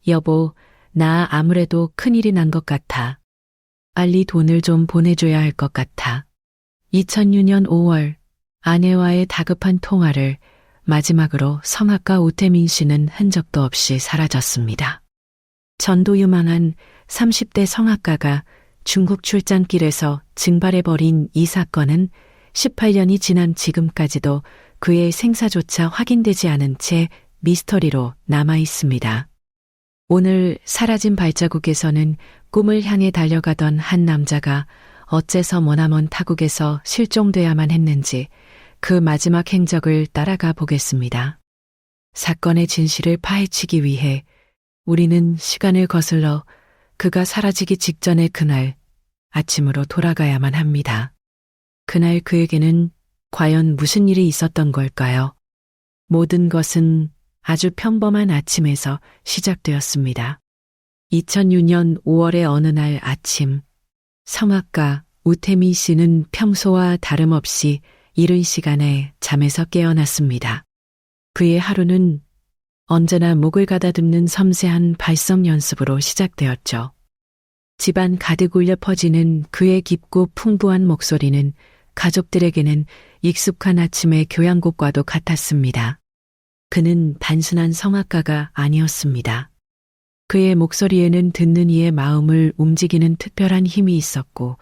여보, 나 아무래도 큰일이 난 것 같아. 빨리 돈을 좀 보내줘야 할 것 같아. 2006년 5월 아내와의 다급한 통화를 마지막으로 성악가 우태민 씨는 흔적도 없이 사라졌습니다. 전도 유망한 30대 성악가가 중국 출장길에서 증발해버린 이 사건은 18년이 지난 지금까지도 그의 생사조차 확인되지 않은 채 미스터리로 남아 있습니다. 오늘 사라진 발자국에서는 꿈을 향해 달려가던 한 남자가 어째서 머나먼 타국에서 실종돼야만 했는지 그 마지막 행적을 따라가 보겠습니다. 사건의 진실을 파헤치기 위해 우리는 시간을 거슬러 그가 사라지기 직전의 그날 아침으로 돌아가야만 합니다. 그날 그에게는 과연 무슨 일이 있었던 걸까요? 모든 것은 아주 평범한 아침에서 시작되었습니다. 2006년 5월의 어느 날 아침, 성악가 우태민 씨는 평소와 다름없이 이른 시간에 잠에서 깨어났습니다. 그의 하루는 언제나 목을 가다듬는 섬세한 발성 연습으로 시작되었죠. 집안 가득 울려 퍼지는 그의 깊고 풍부한 목소리는 가족들에게는 익숙한 아침의 교향곡과도 같았습니다. 그는 단순한 성악가가 아니었습니다. 그의 목소리에는 듣는 이의 마음을 움직이는 특별한 힘이 있었고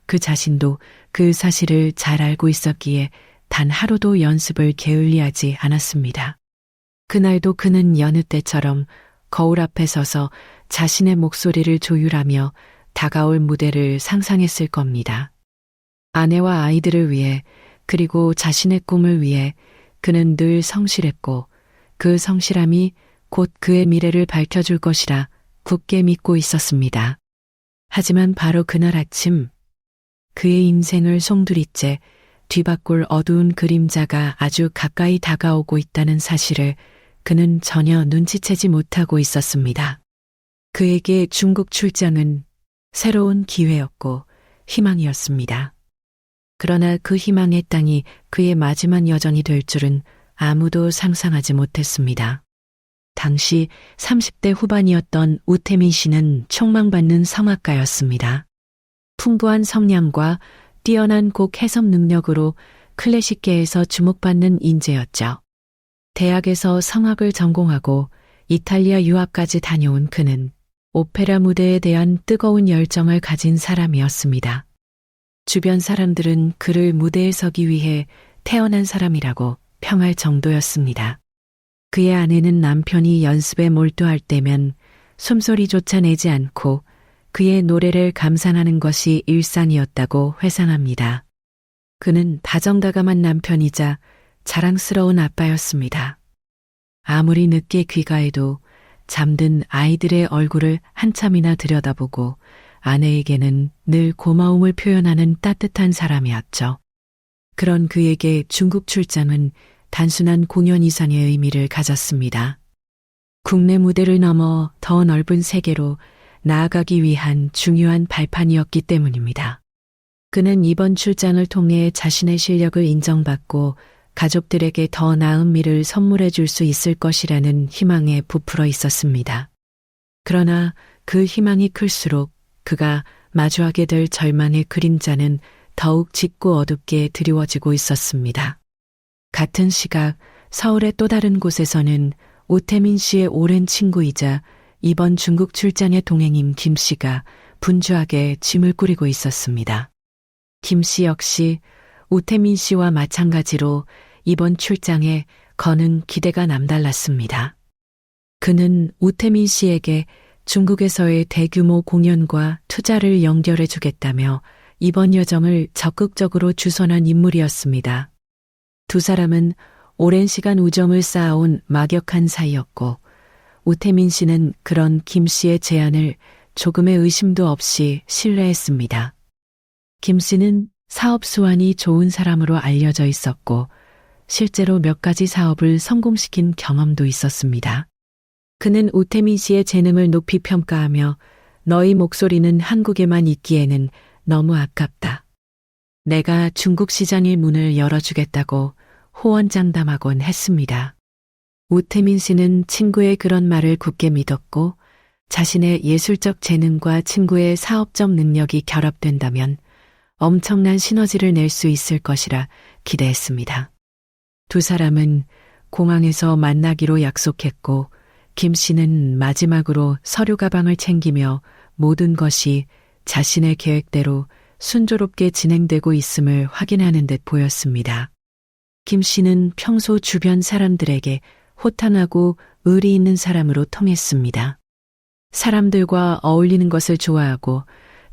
그 자신도 그 사실을 잘 알고 있었기에 단 하루도 연습을 게을리하지 않았습니다. 그날도 그는 여느 때처럼 거울 앞에 서서 자신의 목소리를 조율하며 다가올 무대를 상상했을 겁니다. 아내와 아이들을 위해 그리고 자신의 꿈을 위해 그는 늘 성실했고 그 성실함이 곧 그의 미래를 밝혀줄 것이라 굳게 믿고 있었습니다. 하지만 바로 그날 아침 그의 인생을 송두리째 뒤바꿀 어두운 그림자가 아주 가까이 다가오고 있다는 사실을 그는 전혀 눈치채지 못하고 있었습니다. 그에게 중국 출장은 새로운 기회였고 희망이었습니다. 그러나 그 희망의 땅이 그의 마지막 여정이 될 줄은 아무도 상상하지 못했습니다. 당시 30대 후반이었던 우태민 씨는 촉망받는 성악가였습니다. 풍부한 성량과 뛰어난 곡 해석 능력으로 클래식계에서 주목받는 인재였죠. 대학에서 성악을 전공하고 이탈리아 유학까지 다녀온 그는 오페라 무대에 대한 뜨거운 열정을 가진 사람이었습니다. 주변 사람들은 그를 무대에 서기 위해 태어난 사람이라고 평할 정도였습니다. 그의 아내는 남편이 연습에 몰두할 때면 숨소리조차 내지 않고 그의 노래를 감상하는 것이 일상이었다고 회상합니다. 그는 다정다감한 남편이자 자랑스러운 아빠였습니다. 아무리 늦게 귀가해도 잠든 아이들의 얼굴을 한참이나 들여다보고 아내에게는 늘 고마움을 표현하는 따뜻한 사람이었죠. 그런 그에게 중국 출장은 단순한 공연 이상의 의미를 가졌습니다. 국내 무대를 넘어 더 넓은 세계로 나아가기 위한 중요한 발판이었기 때문입니다. 그는 이번 출장을 통해 자신의 실력을 인정받고 가족들에게 더 나은 미래를 선물해 줄 수 있을 것이라는 희망에 부풀어 있었습니다. 그러나 그 희망이 클수록 그가 마주하게 될 절망의 그림자는 더욱 짙고 어둡게 드리워지고 있었습니다. 같은 시각 서울의 또 다른 곳에서는 우태민 씨의 오랜 친구이자 이번 중국 출장의 동행인 김 씨가 분주하게 짐을 꾸리고 있었습니다. 김 씨 역시 우태민 씨와 마찬가지로 이번 출장에 거는 기대가 남달랐습니다. 그는 우태민 씨에게 중국에서의 대규모 공연과 투자를 연결해 주겠다며 이번 여정을 적극적으로 주선한 인물이었습니다. 두 사람은 오랜 시간 우정을 쌓아온 막역한 사이였고 우태민 씨는 그런 김 씨의 제안을 조금의 의심도 없이 신뢰했습니다. 김 씨는 사업 수완이 좋은 사람으로 알려져 있었고 실제로 몇 가지 사업을 성공시킨 경험도 있었습니다. 그는 우태민 씨의 재능을 높이 평가하며 너희 목소리는 한국에만 있기에는 너무 아깝다. 내가 중국 시장의 문을 열어주겠다고 호언장담하곤 했습니다. 우태민 씨는 친구의 그런 말을 굳게 믿었고 자신의 예술적 재능과 친구의 사업적 능력이 결합된다면 엄청난 시너지를 낼 수 있을 것이라 기대했습니다. 두 사람은 공항에서 만나기로 약속했고 김 씨는 마지막으로 서류 가방을 챙기며 모든 것이 자신의 계획대로 순조롭게 진행되고 있음을 확인하는 듯 보였습니다. 김 씨는 평소 주변 사람들에게 호탕하고 의리 있는 사람으로 통했습니다. 사람들과 어울리는 것을 좋아하고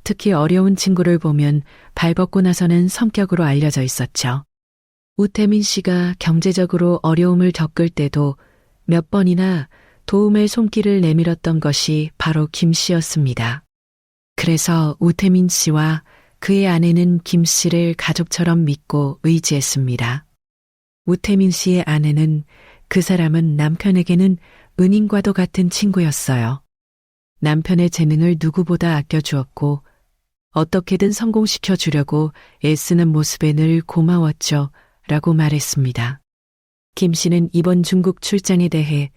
특히 어려운 친구를 보면 발벗고 나서는 성격으로 알려져 있었죠. 우태민 씨가 경제적으로 어려움을 겪을 때도 몇 번이나 도움의 손길을 내밀었던 것이 바로 김 씨였습니다. 그래서 우태민 씨와 그의 아내는 김 씨를 가족처럼 믿고 의지했습니다. 우태민 씨의 아내는 그 사람은 남편에게는 은인과도 같은 친구였어요. 남편의 재능을 누구보다 아껴주었고 어떻게든 성공시켜 주려고 애쓰는 모습에 늘 고마웠죠 라고 말했습니다. 김 씨는 이번 중국 출장에 대해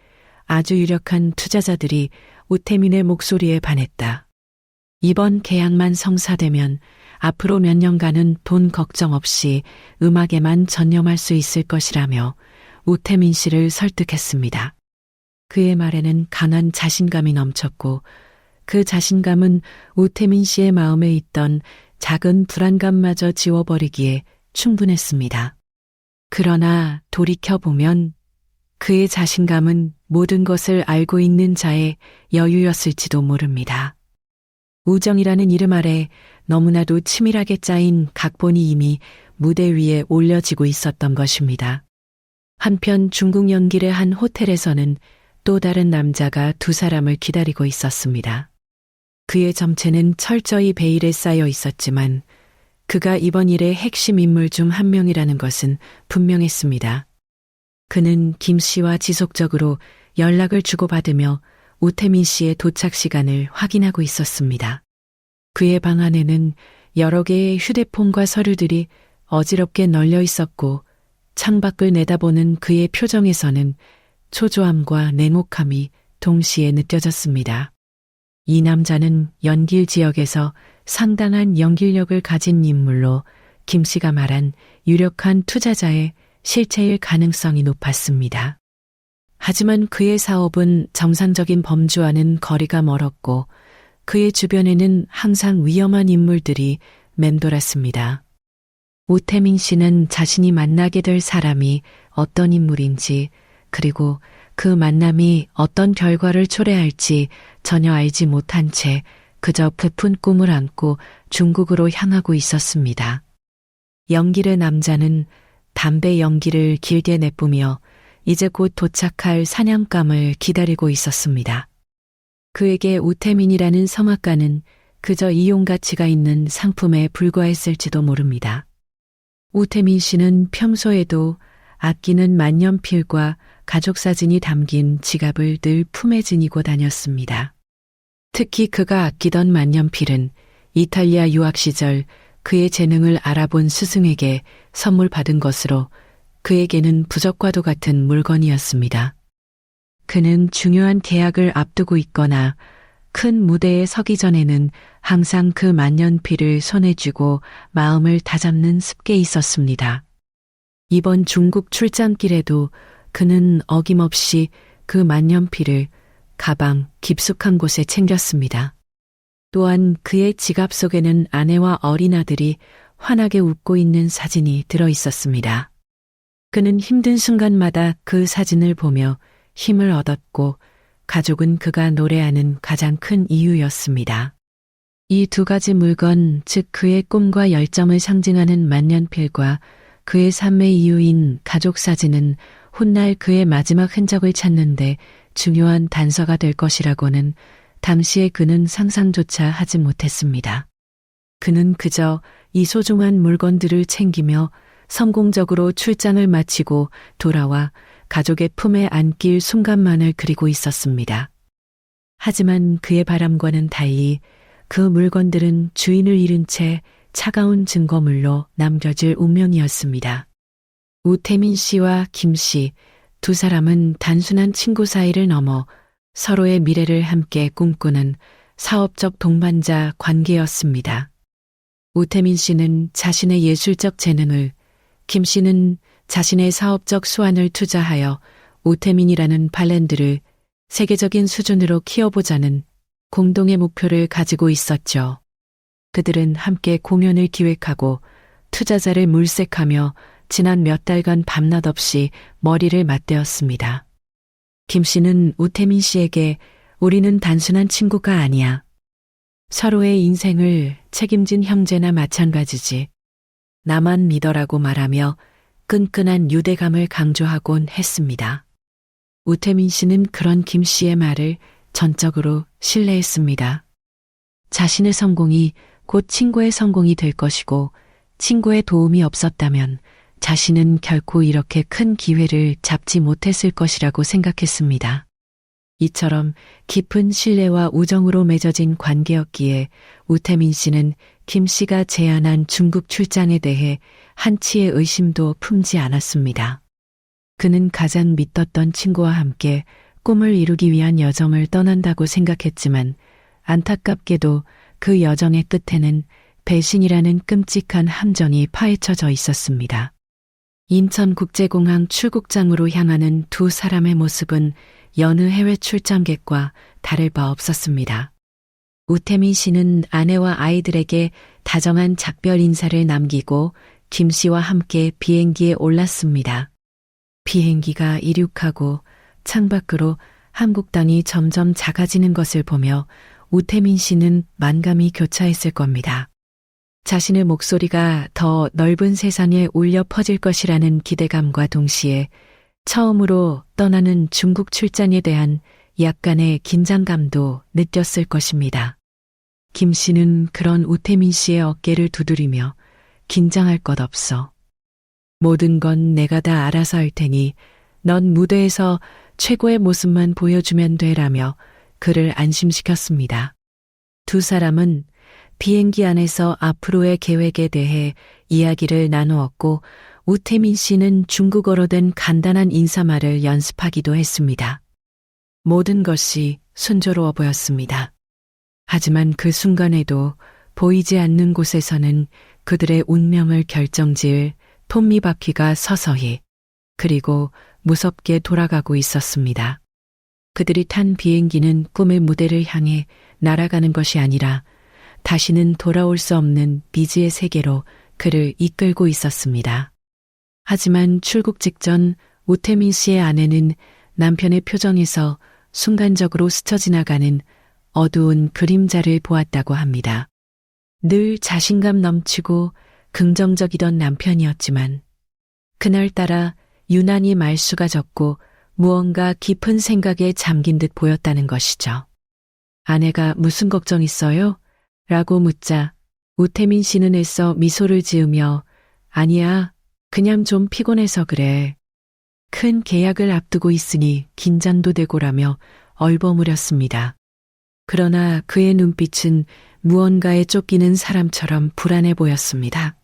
아주 유력한 투자자들이 우태민의 목소리에 반했다. 이번 계약만 성사되면 앞으로 몇 년간은 돈 걱정 없이 음악에만 전념할 수 있을 것이라며 우태민 씨를 설득했습니다. 그의 말에는 강한 자신감이 넘쳤고 그 자신감은 우태민 씨의 마음에 있던 작은 불안감마저 지워버리기에 충분했습니다. 그러나 돌이켜보면 그의 자신감은 모든 것을 알고 있는 자의 여유였을지도 모릅니다. 우정이라는 이름 아래 너무나도 치밀하게 짜인 각본이 이미 무대 위에 올려지고 있었던 것입니다. 한편 중국 연길의 한 호텔에서는 또 다른 남자가 두 사람을 기다리고 있었습니다. 그의 점체는 철저히 베일에 쌓여 있었지만 그가 이번 일의 핵심 인물 중 한 명이라는 것은 분명했습니다. 그는 김 씨와 지속적으로 연락을 주고받으며 우태민 씨의 도착 시간을 확인하고 있었습니다. 그의 방 안에는 여러 개의 휴대폰과 서류들이 어지럽게 널려 있었고 창밖을 내다보는 그의 표정에서는 초조함과 냉혹함이 동시에 느껴졌습니다. 이 남자는 연길 지역에서 상당한 연기력을 가진 인물로 김 씨가 말한 유력한 투자자의 실체일 가능성이 높았습니다. 하지만 그의 사업은 정상적인 범주와는 거리가 멀었고 그의 주변에는 항상 위험한 인물들이 맴돌았습니다. 우태민 씨는 자신이 만나게 될 사람이 어떤 인물인지 그리고 그 만남이 어떤 결과를 초래할지 전혀 알지 못한 채 그저 부푼 꿈을 안고 중국으로 향하고 있었습니다. 연길의 남자는 담배 연기를 길게 내뿜으며 이제 곧 도착할 사냥감을 기다리고 있었습니다. 그에게 우태민이라는 성악가는 그저 이용 가치가 있는 상품에 불과했을지도 모릅니다. 우태민 씨는 평소에도 아끼는 만년필과 가족 사진이 담긴 지갑을 늘 품에 지니고 다녔습니다. 특히 그가 아끼던 만년필은 이탈리아 유학 시절 그의 재능을 알아본 스승에게 선물 받은 것으로 그에게는 부적과도 같은 물건이었습니다. 그는 중요한 계약을 앞두고 있거나 큰 무대에 서기 전에는 항상 그 만년필을 손에 쥐고 마음을 다잡는 습관이 있었습니다. 이번 중국 출장길에도 그는 어김없이 그 만년필을 가방 깊숙한 곳에 챙겼습니다. 또한 그의 지갑 속에는 아내와 어린 아들이 환하게 웃고 있는 사진이 들어 있었습니다. 그는 힘든 순간마다 그 사진을 보며 힘을 얻었고 가족은 그가 노래하는 가장 큰 이유였습니다. 이 두 가지 물건, 즉 그의 꿈과 열정을 상징하는 만년필과 그의 삶의 이유인 가족 사진은 훗날 그의 마지막 흔적을 찾는데 중요한 단서가 될 것이라고는 당시에 그는 상상조차 하지 못했습니다. 그는 그저 이 소중한 물건들을 챙기며 성공적으로 출장을 마치고 돌아와 가족의 품에 안길 순간만을 그리고 있었습니다. 하지만 그의 바람과는 달리 그 물건들은 주인을 잃은 채 차가운 증거물로 남겨질 운명이었습니다. 우태민 씨와 김 씨 두 사람은 단순한 친구 사이를 넘어 서로의 미래를 함께 꿈꾸는 사업적 동반자 관계였습니다. 우태민 씨는 자신의 예술적 재능을, 김 씨는 자신의 사업적 수완을 투자하여 우태민이라는 발렌드를 세계적인 수준으로 키워보자는 공동의 목표를 가지고 있었죠. 그들은 함께 공연을 기획하고 투자자를 물색하며 지난 몇 달간 밤낮 없이 머리를 맞대었습니다. 김 씨는 우태민 씨에게 우리는 단순한 친구가 아니야. 서로의 인생을 책임진 형제나 마찬가지지. 나만 믿어라고 말하며 끈끈한 유대감을 강조하곤 했습니다. 우태민 씨는 그런 김 씨의 말을 전적으로 신뢰했습니다. 자신의 성공이 곧 친구의 성공이 될 것이고 친구의 도움이 없었다면 자신은 결코 이렇게 큰 기회를 잡지 못했을 것이라고 생각했습니다. 이처럼 깊은 신뢰와 우정으로 맺어진 관계였기에 우태민 씨는 김 씨가 제안한 중국 출장에 대해 한치의 의심도 품지 않았습니다. 그는 가장 믿었던 친구와 함께 꿈을 이루기 위한 여정을 떠난다고 생각했지만 안타깝게도 그 여정의 끝에는 배신이라는 끔찍한 함정이 파헤쳐져 있었습니다. 인천국제공항 출국장으로 향하는 두 사람의 모습은 여느 해외 출장객과 다를 바 없었습니다. 우태민 씨는 아내와 아이들에게 다정한 작별 인사를 남기고 김 씨와 함께 비행기에 올랐습니다. 비행기가 이륙하고 창밖으로 한국 땅이 점점 작아지는 것을 보며 우태민 씨는 만감이 교차했을 겁니다. 자신의 목소리가 더 넓은 세상에 울려 퍼질 것이라는 기대감과 동시에 처음으로 떠나는 중국 출장에 대한 약간의 긴장감도 느꼈을 것입니다. 김 씨는 그런 우태민 씨의 어깨를 두드리며 긴장할 것 없어. 모든 건 내가 다 알아서 할 테니 넌 무대에서 최고의 모습만 보여주면 되라며 그를 안심시켰습니다. 두 사람은 비행기 안에서 앞으로의 계획에 대해 이야기를 나누었고 우태민 씨는 중국어로 된 간단한 인사말을 연습하기도 했습니다. 모든 것이 순조로워 보였습니다. 하지만 그 순간에도 보이지 않는 곳에서는 그들의 운명을 결정지을 톱니바퀴가 서서히 그리고 무섭게 돌아가고 있었습니다. 그들이 탄 비행기는 꿈의 무대를 향해 날아가는 것이 아니라 다시는 돌아올 수 없는 미지의 세계로 그를 이끌고 있었습니다. 하지만 출국 직전 우태민 씨의 아내는 남편의 표정에서 순간적으로 스쳐 지나가는 어두운 그림자를 보았다고 합니다. 늘 자신감 넘치고 긍정적이던 남편이었지만 그날따라 유난히 말수가 적고 무언가 깊은 생각에 잠긴 듯 보였다는 것이죠. 아내가 무슨 걱정 있어요? 라고 묻자 우태민 씨는 애써 미소를 지으며 아니야, 그냥 좀 피곤해서 그래. 큰 계약을 앞두고 있으니 긴장도 되고라며 얼버무렸습니다. 그러나 그의 눈빛은 무언가에 쫓기는 사람처럼 불안해 보였습니다.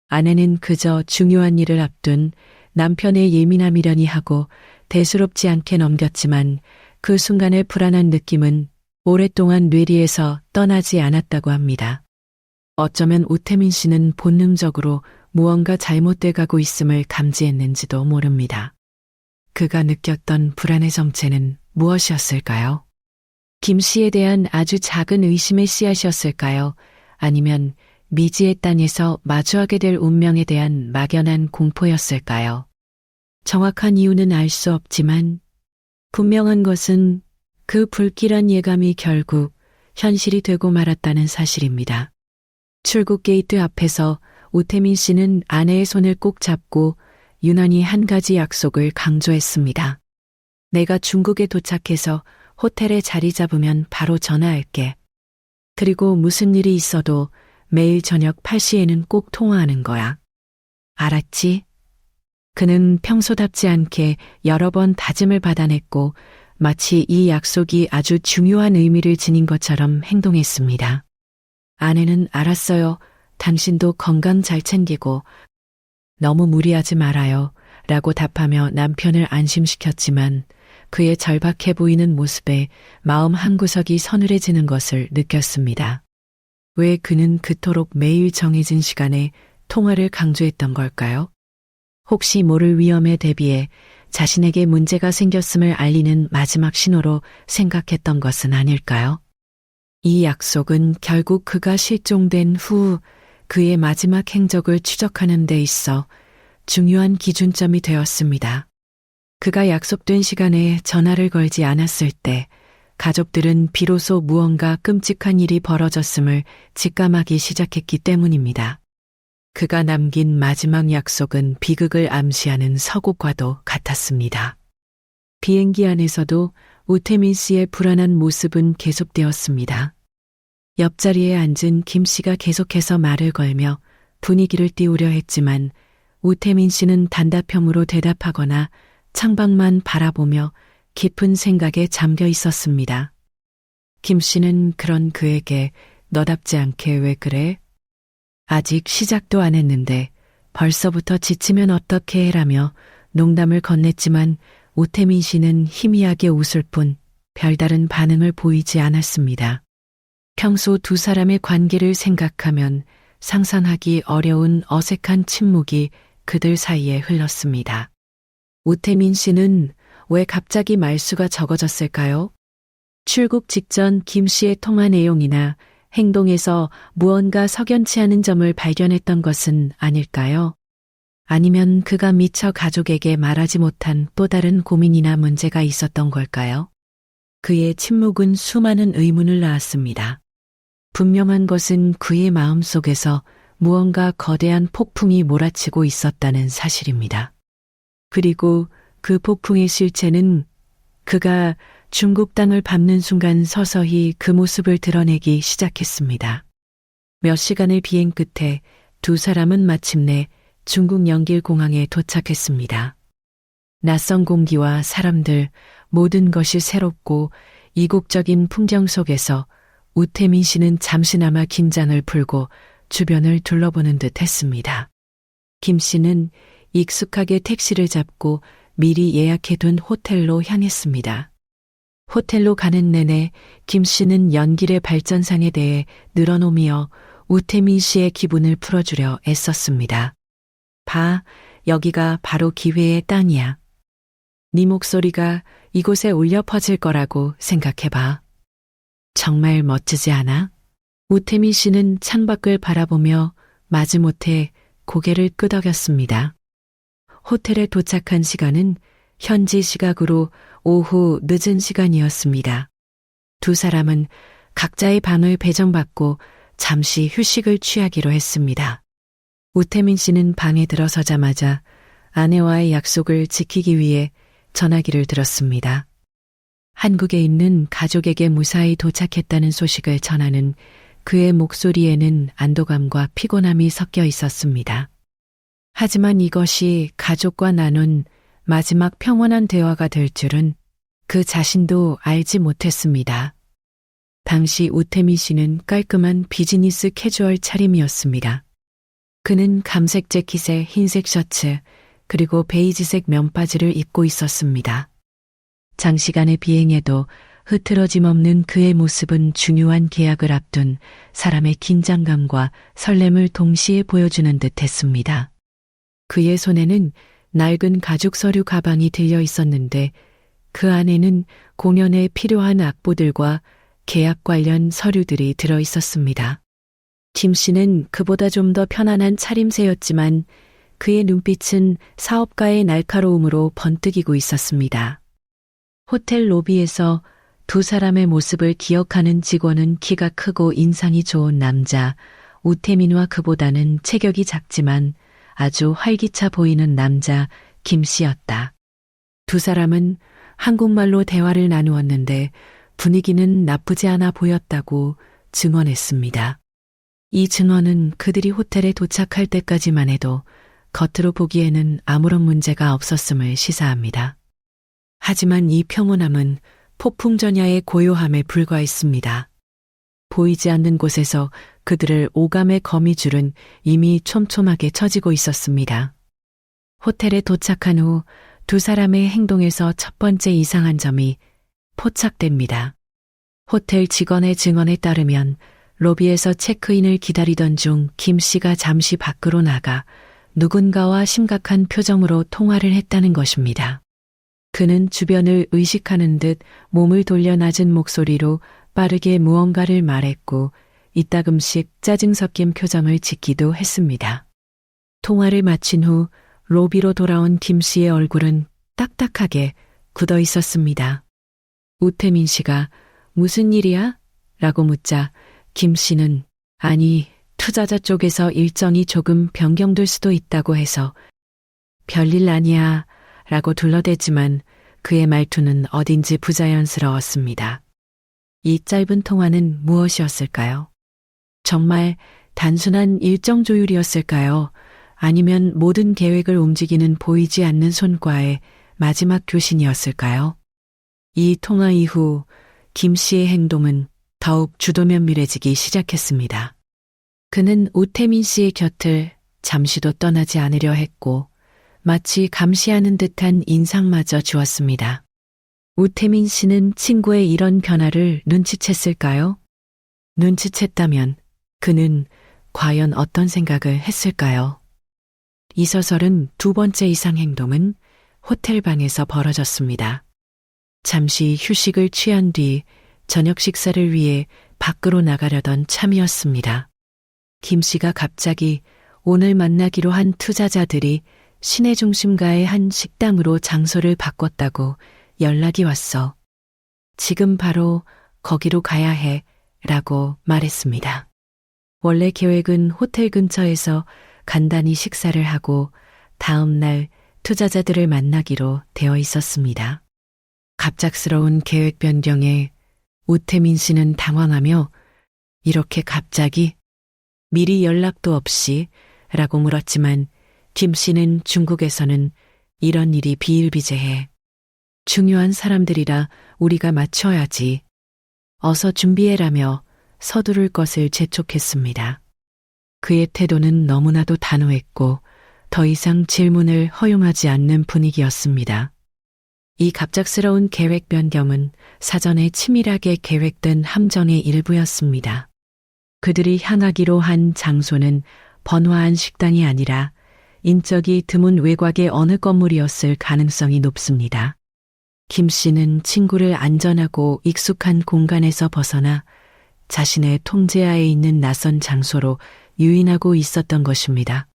아내는 그저 중요한 일을 앞둔 남편의 예민함이려니 하고 대수롭지 않게 넘겼지만 그 순간의 불안한 느낌은 오랫동안 뇌리에서 떠나지 않았다고 합니다. 어쩌면 우태민 씨는 본능적으로 무언가 잘못돼 가고 있음을 감지했는지도 모릅니다. 그가 느꼈던 불안의 정체는 무엇이었을까요? 김 씨에 대한 아주 작은 의심의 씨앗이었을까요? 아니면 미지의 땅에서 마주하게 될 운명에 대한 막연한 공포였을까요? 정확한 이유는 알 수 없지만 분명한 것은 그 불길한 예감이 결국 현실이 되고 말았다는 사실입니다. 출국 게이트 앞에서 우태민 씨는 아내의 손을 꼭 잡고 유난히 한 가지 약속을 강조했습니다. 내가 중국에 도착해서 호텔에 자리 잡으면 바로 전화할게. 그리고 무슨 일이 있어도 매일 저녁 8시에는 꼭 통화하는 거야. 알았지? 그는 평소답지 않게 여러 번 다짐을 받아냈고 마치 이 약속이 아주 중요한 의미를 지닌 것처럼 행동했습니다. 아내는 알았어요. 당신도 건강 잘 챙기고 너무 무리하지 말아요. 라고 답하며 남편을 안심시켰지만 그의 절박해 보이는 모습에 마음 한구석이 서늘해지는 것을 느꼈습니다. 왜 그는 그토록 매일 정해진 시간에 통화를 강조했던 걸까요? 혹시 모를 위험에 대비해 자신에게 문제가 생겼음을 알리는 마지막 신호로 생각했던 것은 아닐까요? 이 약속은 결국 그가 실종된 후 그의 마지막 행적을 추적하는 데 있어 중요한 기준점이 되었습니다. 그가 약속된 시간에 전화를 걸지 않았을 때 가족들은 비로소 무언가 끔찍한 일이 벌어졌음을 직감하기 시작했기 때문입니다. 그가 남긴 마지막 약속은 비극을 암시하는 서곡과도 같았습니다. 비행기 안에서도 우태민 씨의 불안한 모습은 계속되었습니다. 옆자리에 앉은 김 씨가 계속해서 말을 걸며 분위기를 띄우려 했지만 우태민 씨는 단답형으로 대답하거나 창밖만 바라보며 깊은 생각에 잠겨 있었습니다. 김 씨는 그런 그에게 너답지 않게 왜 그래? 아직 시작도 안 했는데 벌써부터 지치면 어떻게 해라며 농담을 건넸지만 우태민 씨는 희미하게 웃을 뿐 별다른 반응을 보이지 않았습니다. 평소 두 사람의 관계를 생각하면 상상하기 어려운 어색한 침묵이 그들 사이에 흘렀습니다. 우태민 씨는 왜 갑자기 말수가 적어졌을까요? 출국 직전 김 씨의 통화 내용이나 행동에서 무언가 석연치 않은 점을 발견했던 것은 아닐까요? 아니면 그가 미처 가족에게 말하지 못한 또 다른 고민이나 문제가 있었던 걸까요? 그의 침묵은 수많은 의문을 낳았습니다. 분명한 것은 그의 마음속에서 무언가 거대한 폭풍이 몰아치고 있었다는 사실입니다. 그리고 그 폭풍의 실체는 그가 중국 땅을 밟는 순간 서서히 그 모습을 드러내기 시작했습니다. 몇 시간의 비행 끝에 두 사람은 마침내 중국 영길공항에 도착했습니다. 낯선 공기와 사람들, 모든 것이 새롭고 이국적인 풍경 속에서 우태민 씨는 잠시나마 긴장을 풀고 주변을 둘러보는 듯 했습니다. 김 씨는 익숙하게 택시를 잡고 미리 예약해둔 호텔로 향했습니다. 호텔로 가는 내내 김 씨는 연길의 발전상에 대해 늘어놓으며 우태민 씨의 기분을 풀어주려 애썼습니다. 봐, 여기가 바로 기회의 땅이야. 네 목소리가 이곳에 울려 퍼질 거라고 생각해봐. 정말 멋지지 않아? 우태민 씨는 창밖을 바라보며 마지못해 고개를 끄덕였습니다. 호텔에 도착한 시간은 현지 시각으로 오후 늦은 시간이었습니다. 두 사람은 각자의 방을 배정받고 잠시 휴식을 취하기로 했습니다. 우태민 씨는 방에 들어서자마자 아내와의 약속을 지키기 위해 전화기를 들었습니다. 한국에 있는 가족에게 무사히 도착했다는 소식을 전하는 그의 목소리에는 안도감과 피곤함이 섞여 있었습니다. 하지만 이것이 가족과 나눈 마지막 평온한 대화가 될 줄은 그 자신도 알지 못했습니다. 당시 우태민 씨는 깔끔한 비즈니스 캐주얼 차림이었습니다. 그는 감색 재킷에 흰색 셔츠 그리고 베이지색 면바지를 입고 있었습니다. 장시간의 비행에도 흐트러짐 없는 그의 모습은 중요한 계약을 앞둔 사람의 긴장감과 설렘을 동시에 보여주는 듯 했습니다. 그의 손에는 낡은 가죽 서류 가방이 들려 있었는데 그 안에는 공연에 필요한 악보들과 계약 관련 서류들이 들어 있었습니다. 김 씨는 그보다 좀 더 편안한 차림새였지만 그의 눈빛은 사업가의 날카로움으로 번뜩이고 있었습니다. 호텔 로비에서 두 사람의 모습을 기억하는 직원은 키가 크고 인상이 좋은 남자, 우태민과 그보다는 체격이 작지만 아주 활기차 보이는 남자 김 씨였다. 두 사람은 한국말로 대화를 나누었는데 분위기는 나쁘지 않아 보였다고 증언했습니다. 이 증언은 그들이 호텔에 도착할 때까지만 해도 겉으로 보기에는 아무런 문제가 없었음을 시사합니다. 하지만 이 평온함은 폭풍전야의 고요함에 불과했습니다. 보이지 않는 곳에서 그들을 오감의 거미줄은 이미 촘촘하게 쳐지고 있었습니다. 호텔에 도착한 후 두 사람의 행동에서 첫 번째 이상한 점이 포착됩니다. 호텔 직원의 증언에 따르면 로비에서 체크인을 기다리던 중 김 씨가 잠시 밖으로 나가 누군가와 심각한 표정으로 통화를 했다는 것입니다. 그는 주변을 의식하는 듯 몸을 돌려 낮은 목소리로 빠르게 무언가를 말했고 이따금씩 짜증 섞인 표정을 짓기도 했습니다. 통화를 마친 후 로비로 돌아온 김 씨의 얼굴은 딱딱하게 굳어 있었습니다. 우태민 씨가 무슨 일이야? 라고 묻자 김 씨는 아니, 투자자 쪽에서 일정이 조금 변경될 수도 있다고 해서 별일 아니야 라고 둘러댔지만 그의 말투는 어딘지 부자연스러웠습니다. 이 짧은 통화는 무엇이었을까요? 정말 단순한 일정 조율이었을까요? 아니면 모든 계획을 움직이는 보이지 않는 손과의 마지막 교신이었을까요? 이 통화 이후 김 씨의 행동은 더욱 주도면밀해지기 시작했습니다. 그는 우태민 씨의 곁을 잠시도 떠나지 않으려 했고 마치 감시하는 듯한 인상마저 주었습니다. 우태민 씨는 친구의 이런 변화를 눈치챘을까요? 눈치챘다면 그는 과연 어떤 생각을 했을까요? 이 소설은 두 번째 이상 행동은 호텔 방에서 벌어졌습니다. 잠시 휴식을 취한 뒤 저녁 식사를 위해 밖으로 나가려던 참이었습니다. 김 씨가 갑자기 오늘 만나기로 한 투자자들이 시내 중심가의 한 식당으로 장소를 바꿨다고 연락이 왔어. 지금 바로 거기로 가야 해 라고 말했습니다. 원래 계획은 호텔 근처에서 간단히 식사를 하고 다음 날 투자자들을 만나기로 되어 있었습니다. 갑작스러운 계획 변경에 우태민 씨는 당황하며 이렇게 갑자기 미리 연락도 없이 라고 물었지만 김 씨는 중국에서는 이런 일이 비일비재해. 중요한 사람들이라 우리가 맞춰야지. 어서 준비해라며 서두를 것을 재촉했습니다. 그의 태도는 너무나도 단호했고 더 이상 질문을 허용하지 않는 분위기였습니다. 이 갑작스러운 계획 변경은 사전에 치밀하게 계획된 함정의 일부였습니다. 그들이 향하기로 한 장소는 번화한 식당이 아니라 인적이 드문 외곽의 어느 건물이었을 가능성이 높습니다. 김 씨는 친구를 안전하고 익숙한 공간에서 벗어나 자신의 통제하에 있는 낯선 장소로 유인하고 있었던 것입니다.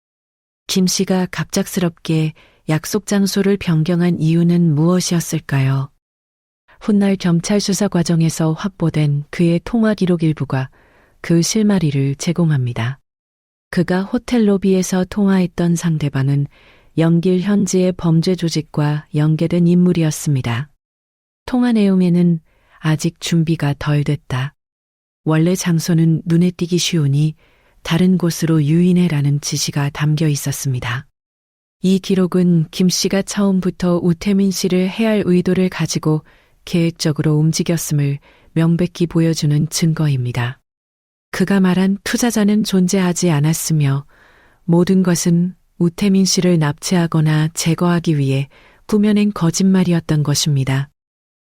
김 씨가 갑작스럽게 약속 장소를 변경한 이유는 무엇이었을까요? 훗날 경찰 수사 과정에서 확보된 그의 통화 기록 일부가 그 실마리를 제공합니다. 그가 호텔 로비에서 통화했던 상대방은 영길 현지의 범죄 조직과 연계된 인물이었습니다. 통화 내용에는 아직 준비가 덜 됐다. 원래 장소는 눈에 띄기 쉬우니 다른 곳으로 유인해라는 지시가 담겨 있었습니다. 이 기록은 김 씨가 처음부터 우태민 씨를 해할 의도를 가지고 계획적으로 움직였음을 명백히 보여주는 증거입니다. 그가 말한 투자자는 존재하지 않았으며 모든 것은 우태민 씨를 납치하거나 제거하기 위해 꾸며낸 거짓말이었던 것입니다.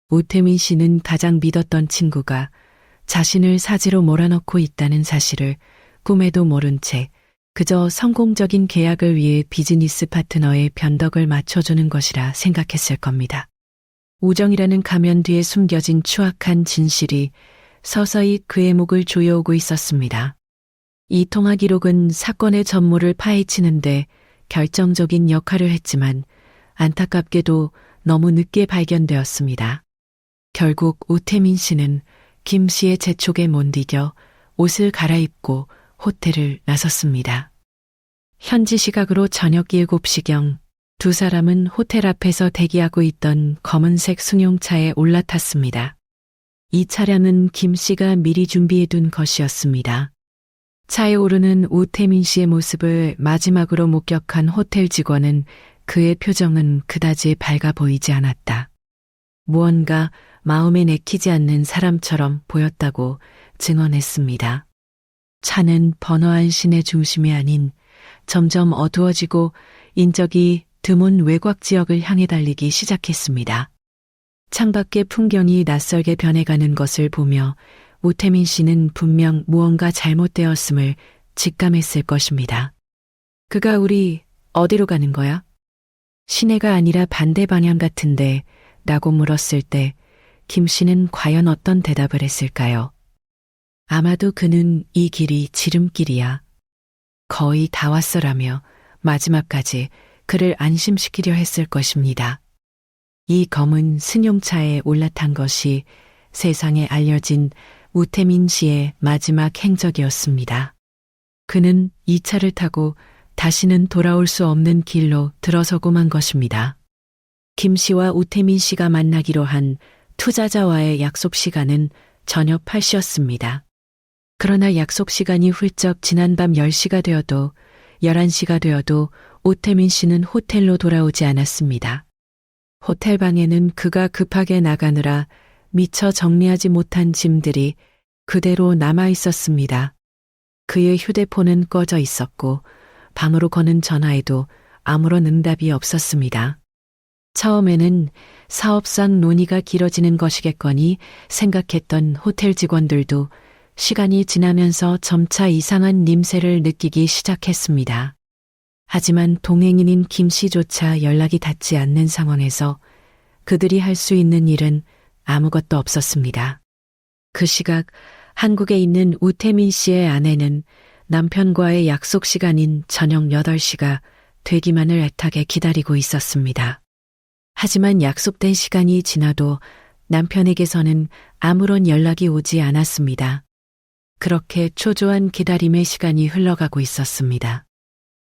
우태민 씨는 가장 믿었던 친구가 자신을 사지로 몰아넣고 있다는 사실을 꿈에도 모른 채 그저 성공적인 계약을 위해 비즈니스 파트너의 변덕을 맞춰주는 것이라 생각했을 겁니다. 우정이라는 가면 뒤에 숨겨진 추악한 진실이 서서히 그의 목을 조여오고 있었습니다. 이 통화 기록은 사건의 전모를 파헤치는데 결정적인 역할을 했지만 안타깝게도 너무 늦게 발견되었습니다. 결국 우태민 씨는 김 씨의 재촉에 못 이겨 옷을 갈아입고 호텔을 나섰습니다. 현지 시각으로 저녁 7시경 두 사람은 호텔 앞에서 대기하고 있던 검은색 승용차에 올라탔습니다. 이 차량은 김 씨가 미리 준비해둔 것이었습니다. 차에 오르는 우태민 씨의 모습을 마지막으로 목격한 호텔 직원은 그의 표정은 그다지 밝아 보이지 않았다. 무언가 마음에 내키지 않는 사람처럼 보였다고 증언했습니다. 차는 번화한 시내 중심이 아닌 점점 어두워지고 인적이 드문 외곽 지역을 향해 달리기 시작했습니다. 창밖의 풍경이 낯설게 변해가는 것을 보며 우태민 씨는 분명 무언가 잘못되었음을 직감했을 것입니다. 그가 우리 어디로 가는 거야? 시내가 아니라 반대 방향 같은데 라고 물었을 때 김 씨는 과연 어떤 대답을 했을까요? 아마도 그는 이 길이 지름길이야. 거의 다 왔어라며 마지막까지 그를 안심시키려 했을 것입니다. 이 검은 승용차에 올라탄 것이 세상에 알려진 우태민 씨의 마지막 행적이었습니다. 그는 이 차를 타고 다시는 돌아올 수 없는 길로 들어서고 만 것입니다. 김 씨와 우태민 씨가 만나기로 한 투자자와의 약속 시간은 저녁 8시였습니다. 그러나 약속 시간이 훌쩍 지난 밤 10시가 되어도 11시가 되어도 우태민 씨는 호텔로 돌아오지 않았습니다. 호텔 방에는 그가 급하게 나가느라 미처 정리하지 못한 짐들이 그대로 남아 있었습니다. 그의 휴대폰은 꺼져 있었고 방으로 거는 전화에도 아무런 응답이 없었습니다. 처음에는 사업상 논의가 길어지는 것이겠거니 생각했던 호텔 직원들도 시간이 지나면서 점차 이상한 냄새를 느끼기 시작했습니다. 하지만 동행인인 김 씨조차 연락이 닿지 않는 상황에서 그들이 할 수 있는 일은 아무것도 없었습니다. 그 시각 한국에 있는 우태민 씨의 아내는 남편과의 약속 시간인 저녁 8시가 되기만을 애타게 기다리고 있었습니다. 하지만 약속된 시간이 지나도 남편에게서는 아무런 연락이 오지 않았습니다. 그렇게 초조한 기다림의 시간이 흘러가고 있었습니다.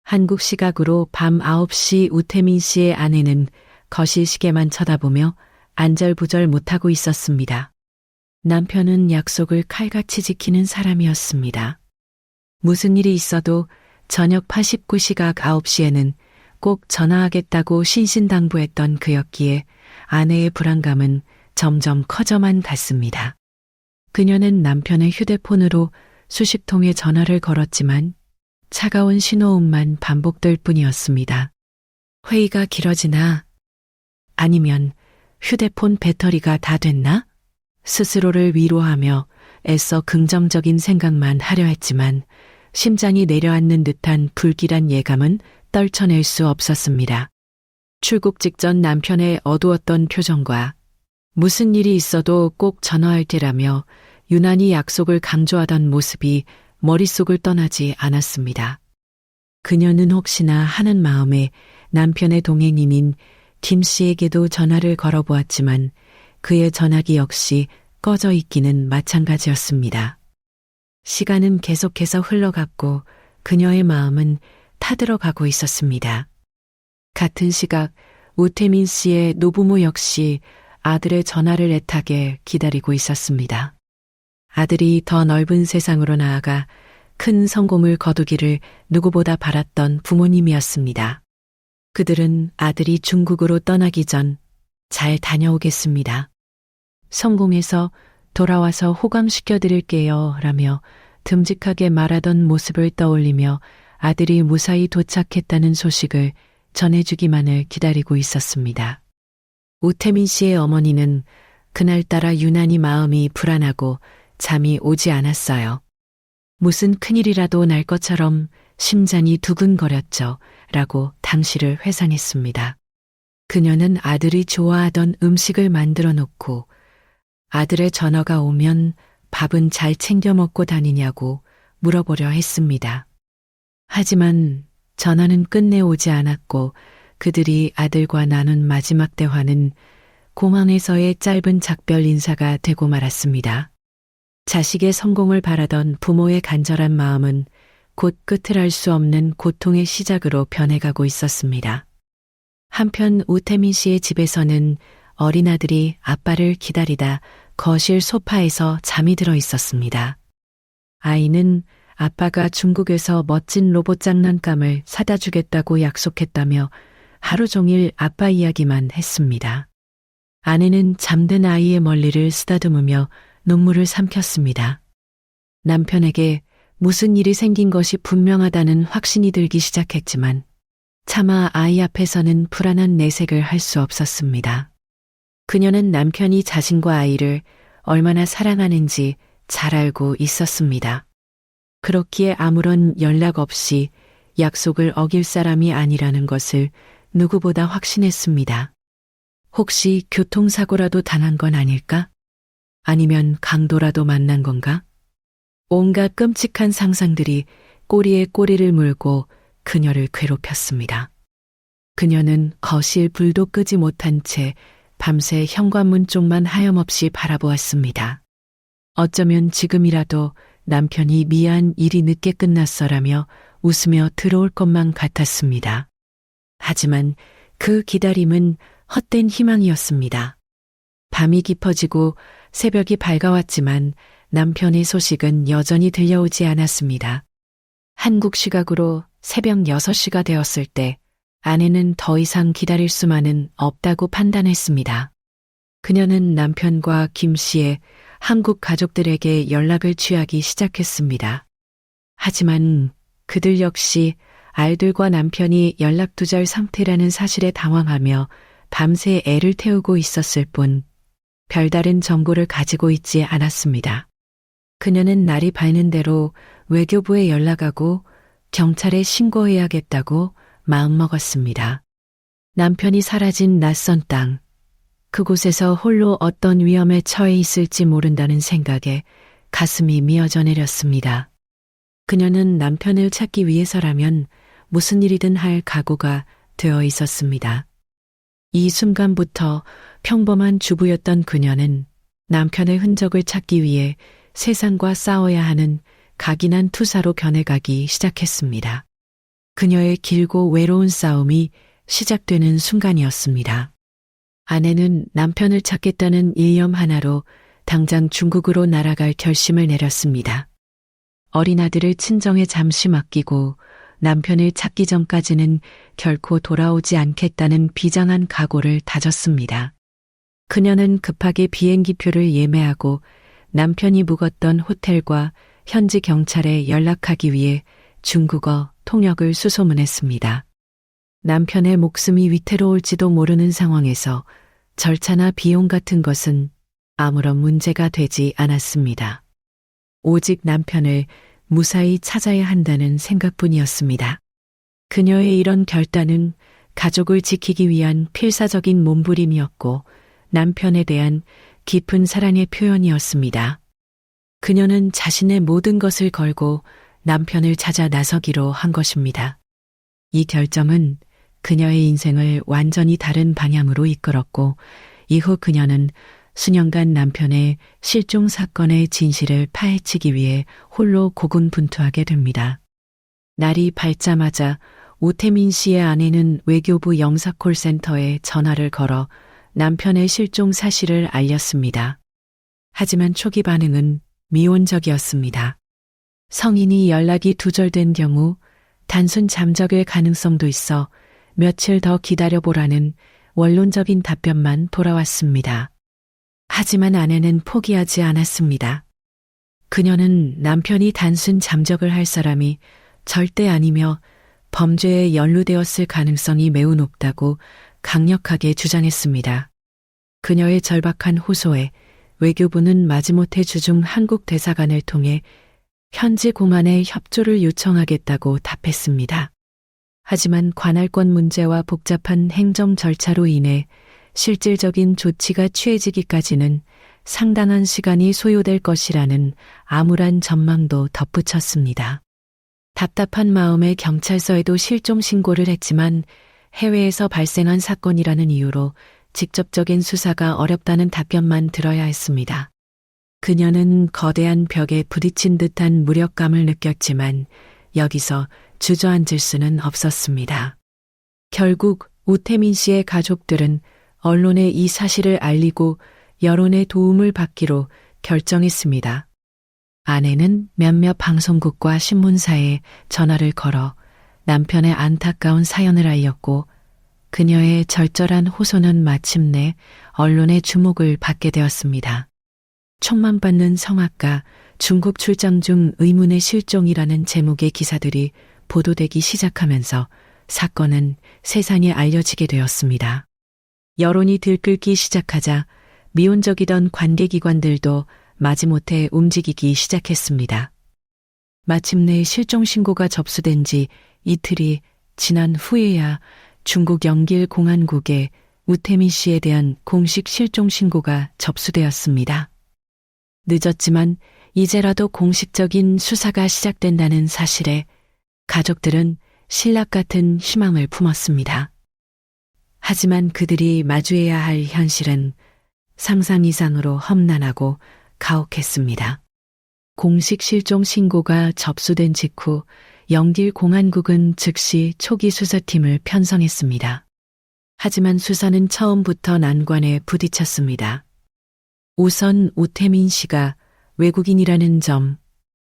한국 시각으로 밤 9시 우태민 씨의 아내는 거실 시계만 쳐다보며 안절부절 못하고 있었습니다. 남편은 약속을 칼같이 지키는 사람이었습니다. 무슨 일이 있어도 저녁 89시각 9시에는 꼭 전화하겠다고 신신당부했던 그였기에 아내의 불안감은 점점 커져만 갔습니다. 그녀는 남편의 휴대폰으로 수십 통의 전화를 걸었지만 차가운 신호음만 반복될 뿐이었습니다. 회의가 길어지나? 아니면 휴대폰 배터리가 다 됐나? 스스로를 위로하며 애써 긍정적인 생각만 하려 했지만 심장이 내려앉는 듯한 불길한 예감은 떨쳐낼 수 없었습니다. 출국 직전 남편의 어두웠던 표정과 무슨 일이 있어도 꼭 전화할 테라며 유난히 약속을 강조하던 모습이 머릿속을 떠나지 않았습니다. 그녀는 혹시나 하는 마음에 남편의 동행인인 김 씨에게도 전화를 걸어보았지만 그의 전화기 역시 꺼져 있기는 마찬가지였습니다. 시간은 계속해서 흘러갔고 그녀의 마음은 타들어가고 있었습니다. 같은 시각 우태민 씨의 노부모 역시 아들의 전화를 애타게 기다리고 있었습니다. 아들이 더 넓은 세상으로 나아가 큰 성공을 거두기를 누구보다 바랐던 부모님이었습니다. 그들은 아들이 중국으로 떠나기 전 잘 다녀오겠습니다. 성공해서 돌아와서 호강시켜드릴게요 라며 듬직하게 말하던 모습을 떠올리며 아들이 무사히 도착했다는 소식을 전해주기만을 기다리고 있었습니다. 우태민 씨의 어머니는 그날따라 유난히 마음이 불안하고 잠이 오지 않았어요. 무슨 큰일이라도 날 것처럼 심장이 두근거렸죠 라고 당시를 회상했습니다. 그녀는 아들이 좋아하던 음식을 만들어 놓고 아들의 전화가 오면 밥은 잘 챙겨 먹고 다니냐고 물어보려 했습니다. 하지만 전화는 끝내 오지 않았고 그들이 아들과 나눈 마지막 대화는 공항에서의 짧은 작별 인사가 되고 말았습니다. 자식의 성공을 바라던 부모의 간절한 마음은 곧 끝을 알 수 없는 고통의 시작으로 변해가고 있었습니다. 한편 우태민 씨의 집에서는 어린아들이 아빠를 기다리다 거실 소파에서 잠이 들어 있었습니다. 아이는 아빠가 중국에서 멋진 로봇 장난감을 사다 주겠다고 약속했다며 하루 종일 아빠 이야기만 했습니다. 아내는 잠든 아이의 멀리를 쓰다듬으며 눈물을 삼켰습니다. 남편에게 무슨 일이 생긴 것이 분명하다는 확신이 들기 시작했지만 차마 아이 앞에서는 불안한 내색을 할 수 없었습니다. 그녀는 남편이 자신과 아이를 얼마나 사랑하는지 잘 알고 있었습니다. 그렇기에 아무런 연락 없이 약속을 어길 사람이 아니라는 것을 누구보다 확신했습니다. 혹시 교통사고라도 당한 건 아닐까? 아니면 강도라도 만난 건가? 온갖 끔찍한 상상들이 꼬리에 꼬리를 물고 그녀를 괴롭혔습니다. 그녀는 거실 불도 끄지 못한 채 밤새 현관문 쪽만 하염없이 바라보았습니다. 어쩌면 지금이라도 남편이 미안 일이 늦게 끝났어라며 웃으며 들어올 것만 같았습니다. 하지만 그 기다림은 헛된 희망이었습니다. 밤이 깊어지고 새벽이 밝아왔지만 남편의 소식은 여전히 들려오지 않았습니다. 한국 시각으로 새벽 6시가 되었을 때 아내는 더 이상 기다릴 수만은 없다고 판단했습니다. 그녀는 남편과 김 씨의 한국 가족들에게 연락을 취하기 시작했습니다. 하지만 그들 역시 아이들과 남편이 연락두절 상태라는 사실에 당황하며 밤새 애를 태우고 있었을 뿐 별다른 정보를 가지고 있지 않았습니다. 그녀는 날이 밝는 대로 외교부에 연락하고 경찰에 신고해야겠다고 마음먹었습니다. 남편이 사라진 낯선 땅, 그곳에서 홀로 어떤 위험에 처해 있을지 모른다는 생각에 가슴이 미어져 내렸습니다. 그녀는 남편을 찾기 위해서라면 무슨 일이든 할 각오가 되어 있었습니다. 이 순간부터 평범한 주부였던 그녀는 남편의 흔적을 찾기 위해 세상과 싸워야 하는 각인한 투사로 변해가기 시작했습니다. 그녀의 길고 외로운 싸움이 시작되는 순간이었습니다. 아내는 남편을 찾겠다는 일념 하나로 당장 중국으로 날아갈 결심을 내렸습니다. 어린 아들을 친정에 잠시 맡기고 남편을 찾기 전까지는 결코 돌아오지 않겠다는 비장한 각오를 다졌습니다. 그녀는 급하게 비행기표를 예매하고 남편이 묵었던 호텔과 현지 경찰에 연락하기 위해 중국어 통역을 수소문했습니다. 남편의 목숨이 위태로울지도 모르는 상황에서 절차나 비용 같은 것은 아무런 문제가 되지 않았습니다. 오직 남편을 무사히 찾아야 한다는 생각뿐이었습니다. 그녀의 이런 결단은 가족을 지키기 위한 필사적인 몸부림이었고 남편에 대한 깊은 사랑의 표현이었습니다. 그녀는 자신의 모든 것을 걸고 남편을 찾아 나서기로 한 것입니다. 이 결정은 그녀의 인생을 완전히 다른 방향으로 이끌었고 이후 그녀는 수년간 남편의 실종 사건의 진실을 파헤치기 위해 홀로 고군분투하게 됩니다. 날이 밝자마자 우태민 씨의 아내는 외교부 영사콜센터에 전화를 걸어 남편의 실종 사실을 알렸습니다. 하지만 초기 반응은 미온적이었습니다. 성인이 연락이 두절된 경우 단순 잠적일 가능성도 있어 며칠 더 기다려보라는 원론적인 답변만 돌아왔습니다. 하지만 아내는 포기하지 않았습니다. 그녀는 남편이 단순 잠적을 할 사람이 절대 아니며 범죄에 연루되었을 가능성이 매우 높다고 강력하게 주장했습니다. 그녀의 절박한 호소에 외교부는 마지못해 주중 한국 대사관을 통해 현지 공안에 협조를 요청하겠다고 답했습니다. 하지만 관할권 문제와 복잡한 행정 절차로 인해 실질적인 조치가 취해지기까지는 상당한 시간이 소요될 것이라는 암울한 전망도 덧붙였습니다. 답답한 마음에 경찰서에도 실종 신고를 했지만 해외에서 발생한 사건이라는 이유로 직접적인 수사가 어렵다는 답변만 들어야 했습니다. 그녀는 거대한 벽에 부딪힌 듯한 무력감을 느꼈지만 여기서 주저앉을 수는 없었습니다. 결국 우태민 씨의 가족들은 언론에 이 사실을 알리고 여론의 도움을 받기로 결정했습니다. 아내는 몇몇 방송국과 신문사에 전화를 걸어 남편의 안타까운 사연을 알렸고 그녀의 절절한 호소는 마침내 언론의 주목을 받게 되었습니다. 총만 받는 성악가 중국 출장 중 의문의 실종이라는 제목의 기사들이 보도되기 시작하면서 사건은 세상에 알려지게 되었습니다. 여론이 들끓기 시작하자 미온적이던 관계기관들도 마지못해 움직이기 시작했습니다. 마침내 실종 신고가 접수된 지 이틀이 지난 후에야 중국 영길 공안국에 우태민 씨에 대한 공식 실종 신고가 접수되었습니다. 늦었지만 이제라도 공식적인 수사가 시작된다는 사실에 가족들은 신락 같은 희망을 품었습니다. 하지만 그들이 마주해야 할 현실은 상상 이상으로 험난하고 가혹했습니다. 공식 실종 신고가 접수된 직후 영길 공안국은 즉시 초기 수사팀을 편성했습니다. 하지만 수사는 처음부터 난관에 부딪혔습니다. 우선 우태민 씨가 외국인이라는 점,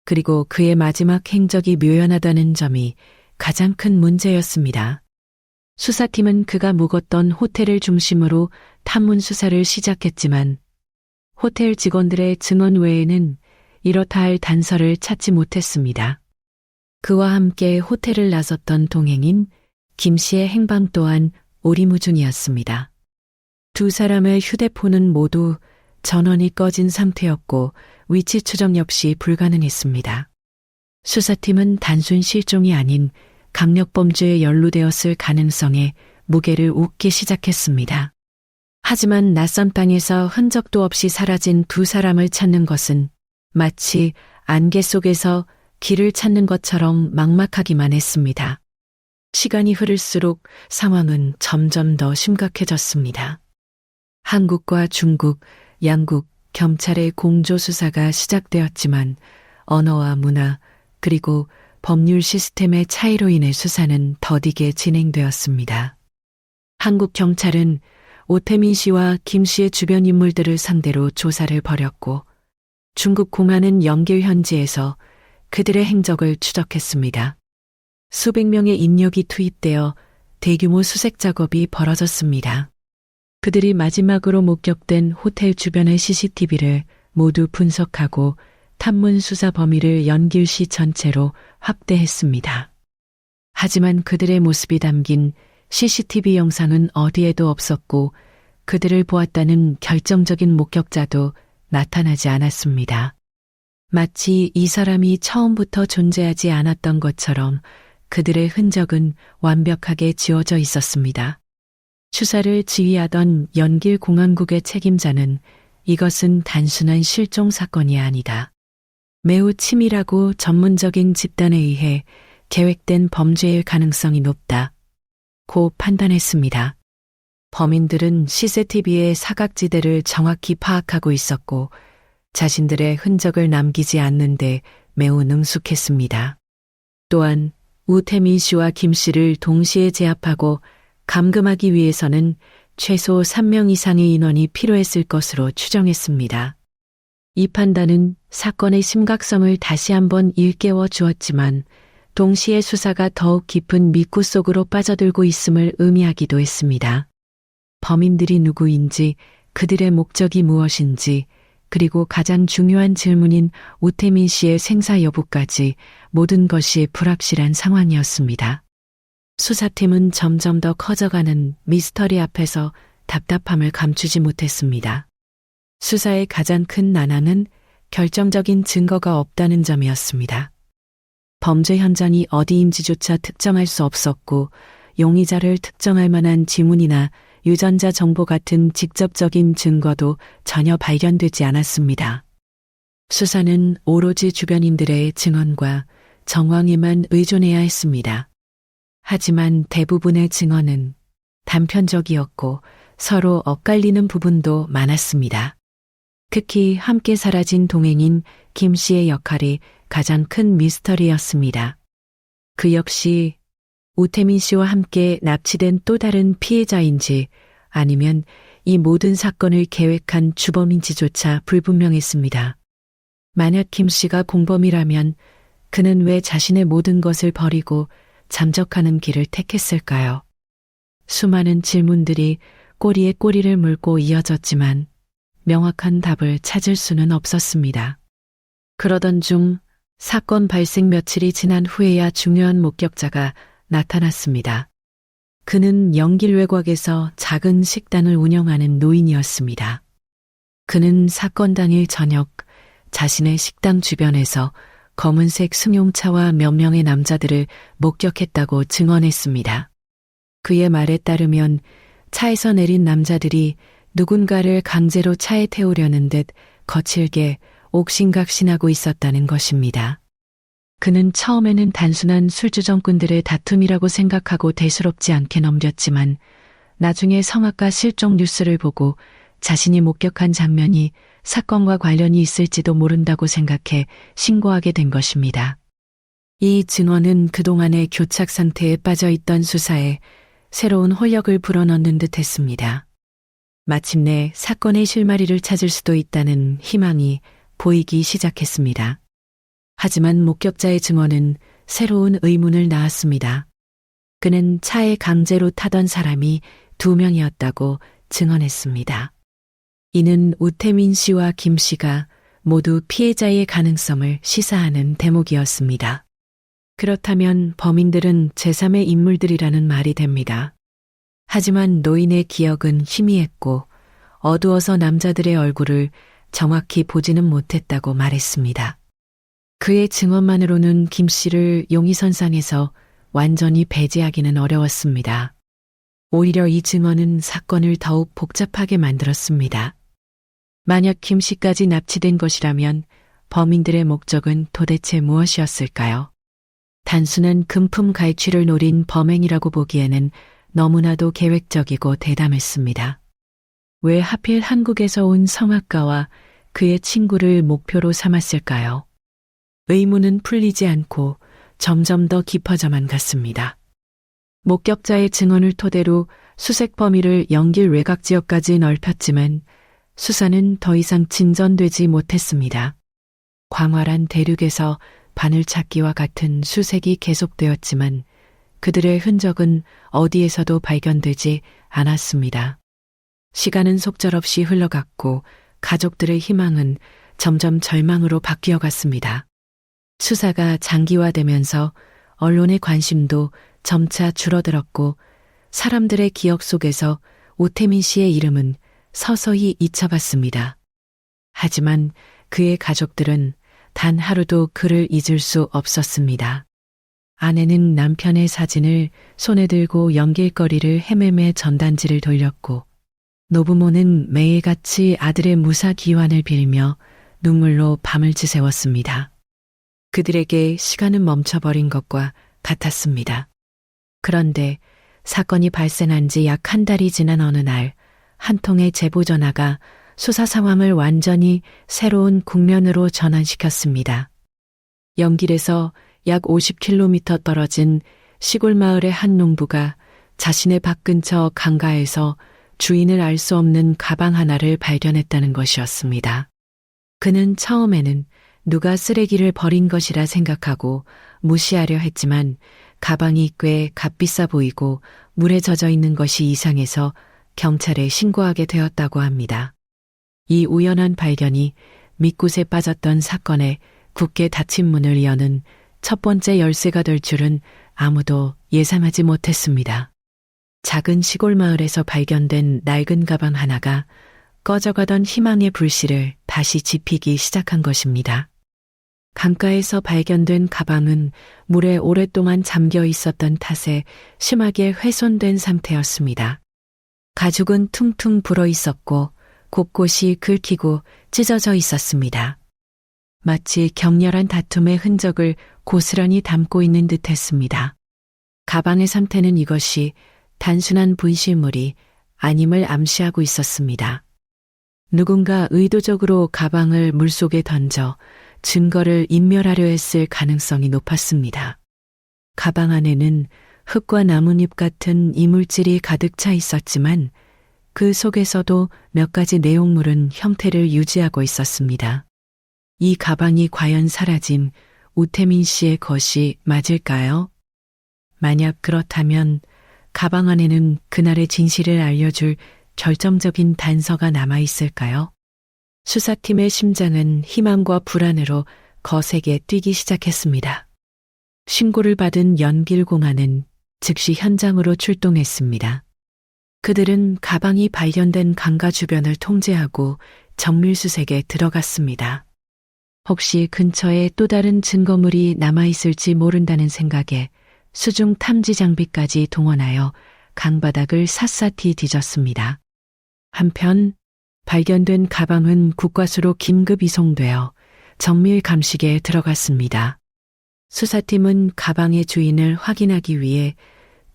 그리고 그의 마지막 행적이 묘연하다는 점이 가장 큰 문제였습니다. 수사팀은 그가 묵었던 호텔을 중심으로 탐문 수사를 시작했지만 호텔 직원들의 증언 외에는 이렇다 할 단서를 찾지 못했습니다. 그와 함께 호텔을 나섰던 동행인 김 씨의 행방 또한 오리무중이었습니다. 두 사람의 휴대폰은 모두 전원이 꺼진 상태였고 위치 추적 역시 불가능했습니다. 수사팀은 단순 실종이 아닌 강력범죄에 연루되었을 가능성에 무게를 얹기 시작했습니다. 하지만 낯선 땅에서 흔적도 없이 사라진 두 사람을 찾는 것은 마치 안개 속에서 길을 찾는 것처럼 막막하기만 했습니다. 시간이 흐를수록 상황은 점점 더 심각해졌습니다. 한국과 중국, 양국, 경찰의 공조 수사가 시작되었지만 언어와 문화 그리고 법률 시스템의 차이로 인해 수사는 더디게 진행되었습니다. 한국 경찰은 우태민 씨와 김 씨의 주변 인물들을 상대로 조사를 벌였고 중국 공안은 영길 현지에서 그들의 행적을 추적했습니다. 수백 명의 인력이 투입되어 대규모 수색 작업이 벌어졌습니다. 그들이 마지막으로 목격된 호텔 주변의 CCTV를 모두 분석하고 탐문 수사 범위를 연길시 전체로 확대했습니다. 하지만 그들의 모습이 담긴 CCTV 영상은 어디에도 없었고 그들을 보았다는 결정적인 목격자도 나타나지 않았습니다. 마치 이 사람이 처음부터 존재하지 않았던 것처럼 그들의 흔적은 완벽하게 지워져 있었습니다. 수사를 지휘하던 연길 공안국의 책임자는 이것은 단순한 실종 사건이 아니다. 매우 치밀하고 전문적인 집단에 의해 계획된 범죄일 가능성이 높다. 고 판단했습니다. 범인들은 CCTV의 사각지대를 정확히 파악하고 있었고 자신들의 흔적을 남기지 않는데 매우 능숙했습니다. 또한 우태민 씨와 김 씨를 동시에 제압하고 감금하기 위해서는 최소 3명 이상의 인원이 필요했을 것으로 추정했습니다. 이 판단은 사건의 심각성을 다시 한번 일깨워 주었지만 동시에 수사가 더욱 깊은 미꾸 속으로 빠져들고 있음을 의미하기도 했습니다. 범인들이 누구인지, 그들의 목적이 무엇인지, 그리고 가장 중요한 질문인 우태민 씨의 생사 여부까지 모든 것이 불확실한 상황이었습니다. 수사팀은 점점 더 커져가는 미스터리 앞에서 답답함을 감추지 못했습니다. 수사의 가장 큰 난항은 결정적인 증거가 없다는 점이었습니다. 범죄 현장이 어디인지조차 특정할 수 없었고 용의자를 특정할 만한 지문이나 유전자 정보 같은 직접적인 증거도 전혀 발견되지 않았습니다. 수사는 오로지 주변인들의 증언과 정황에만 의존해야 했습니다. 하지만 대부분의 증언은 단편적이었고 서로 엇갈리는 부분도 많았습니다. 특히 함께 사라진 동행인 김 씨의 역할이 가장 큰 미스터리였습니다. 그 역시 우태민 씨와 함께 납치된 또 다른 피해자인지 아니면 이 모든 사건을 계획한 주범인지조차 불분명했습니다. 만약 김 씨가 공범이라면 그는 왜 자신의 모든 것을 버리고 잠적하는 길을 택했을까요? 수많은 질문들이 꼬리에 꼬리를 물고 이어졌지만 명확한 답을 찾을 수는 없었습니다. 그러던 중 사건 발생 며칠이 지난 후에야 중요한 목격자가 나타났습니다. 그는 연길 외곽에서 작은 식당을 운영하는 노인이었습니다. 그는 사건 당일 저녁 자신의 식당 주변에서 검은색 승용차와 몇 명의 남자들을 목격했다고 증언했습니다. 그의 말에 따르면 차에서 내린 남자들이 누군가를 강제로 차에 태우려는 듯 거칠게 옥신각신하고 있었다는 것입니다. 그는 처음에는 단순한 술주정꾼들의 다툼이라고 생각하고 대수롭지 않게 넘겼지만 나중에 성악가 실종 뉴스를 보고 자신이 목격한 장면이 사건과 관련이 있을지도 모른다고 생각해 신고하게 된 것입니다. 이 증언은 그동안의 교착 상태에 빠져 있던 수사에 새로운 활력을 불어넣는 듯 했습니다. 마침내 사건의 실마리를 찾을 수도 있다는 희망이 보이기 시작했습니다. 하지만 목격자의 증언은 새로운 의문을 낳았습니다. 그는 차에 강제로 타던 사람이 2명이었다고 증언했습니다. 이는 우태민 씨와 김 씨가 모두 피해자의 가능성을 시사하는 대목이었습니다. 그렇다면 범인들은 제3의 인물들이라는 말이 됩니다. 하지만 노인의 기억은 희미했고 어두워서 남자들의 얼굴을 정확히 보지는 못했다고 말했습니다. 그의 증언만으로는 김 씨를 용의선상에서 완전히 배제하기는 어려웠습니다. 오히려 이 증언은 사건을 더욱 복잡하게 만들었습니다. 만약 김 씨까지 납치된 것이라면 범인들의 목적은 도대체 무엇이었을까요? 단순한 금품 갈취를 노린 범행이라고 보기에는 너무나도 계획적이고 대담했습니다. 왜 하필 한국에서 온 성악가와 그의 친구를 목표로 삼았을까요? 의문은 풀리지 않고 점점 더 깊어져만 갔습니다. 목격자의 증언을 토대로 수색 범위를 연길 외곽 지역까지 넓혔지만 수사는 더 이상 진전되지 못했습니다. 광활한 대륙에서 바늘찾기와 같은 수색이 계속되었지만 그들의 흔적은 어디에서도 발견되지 않았습니다. 시간은 속절없이 흘러갔고 가족들의 희망은 점점 절망으로 바뀌어갔습니다. 수사가 장기화되면서 언론의 관심도 점차 줄어들었고 사람들의 기억 속에서 우태민 씨의 이름은 서서히 잊혀갔습니다. 하지만 그의 가족들은 단 하루도 그를 잊을 수 없었습니다. 아내는 남편의 사진을 손에 들고 연길거리를 헤매매 전단지를 돌렸고 노부모는 매일같이 아들의 무사 귀환을 빌며 눈물로 밤을 지새웠습니다. 그들에게 시간은 멈춰버린 것과 같았습니다. 그런데 사건이 발생한 지 약 한 달이 지난 어느 날 한 통의 제보 전화가 수사 상황을 완전히 새로운 국면으로 전환시켰습니다. 연길에서 약 50km 떨어진 시골 마을의 한 농부가 자신의 밭 근처 강가에서 주인을 알 수 없는 가방 하나를 발견했다는 것이었습니다. 그는 처음에는 누가 쓰레기를 버린 것이라 생각하고 무시하려 했지만 가방이 꽤 값비싸 보이고 물에 젖어 있는 것이 이상해서 경찰에 신고하게 되었다고 합니다. 이 우연한 발견이 밑굿에 빠졌던 사건에 굳게 닫힌 문을 여는 첫 번째 열쇠가 될 줄은 아무도 예상하지 못했습니다. 작은 시골 마을에서 발견된 낡은 가방 하나가 꺼져가던 희망의 불씨를 다시 지피기 시작한 것입니다. 강가에서 발견된 가방은 물에 오랫동안 잠겨 있었던 탓에 심하게 훼손된 상태였습니다. 가죽은 퉁퉁 불어 있었고 곳곳이 긁히고 찢어져 있었습니다. 마치 격렬한 다툼의 흔적을 고스란히 담고 있는 듯했습니다. 가방의 상태는 이것이 단순한 분실물이 아님을 암시하고 있었습니다. 누군가 의도적으로 가방을 물속에 던져 증거를 인멸하려 했을 가능성이 높았습니다. 가방 안에는 흙과 나뭇잎 같은 이물질이 가득 차 있었지만 그 속에서도 몇 가지 내용물은 형태를 유지하고 있었습니다. 이 가방이 과연 사라진 우태민 씨의 것이 맞을까요? 만약 그렇다면 가방 안에는 그날의 진실을 알려줄 결정적인 단서가 남아 있을까요? 수사팀의 심장은 희망과 불안으로 거세게 뛰기 시작했습니다. 신고를 받은 연길공안은 즉시 현장으로 출동했습니다. 그들은 가방이 발견된 강가 주변을 통제하고 정밀수색에 들어갔습니다. 혹시 근처에 또 다른 증거물이 남아있을지 모른다는 생각에 수중 탐지 장비까지 동원하여 강바닥을 샅샅이 뒤졌습니다. 한편 발견된 가방은 국과수로 긴급 이송되어 정밀 감식에 들어갔습니다. 수사팀은 가방의 주인을 확인하기 위해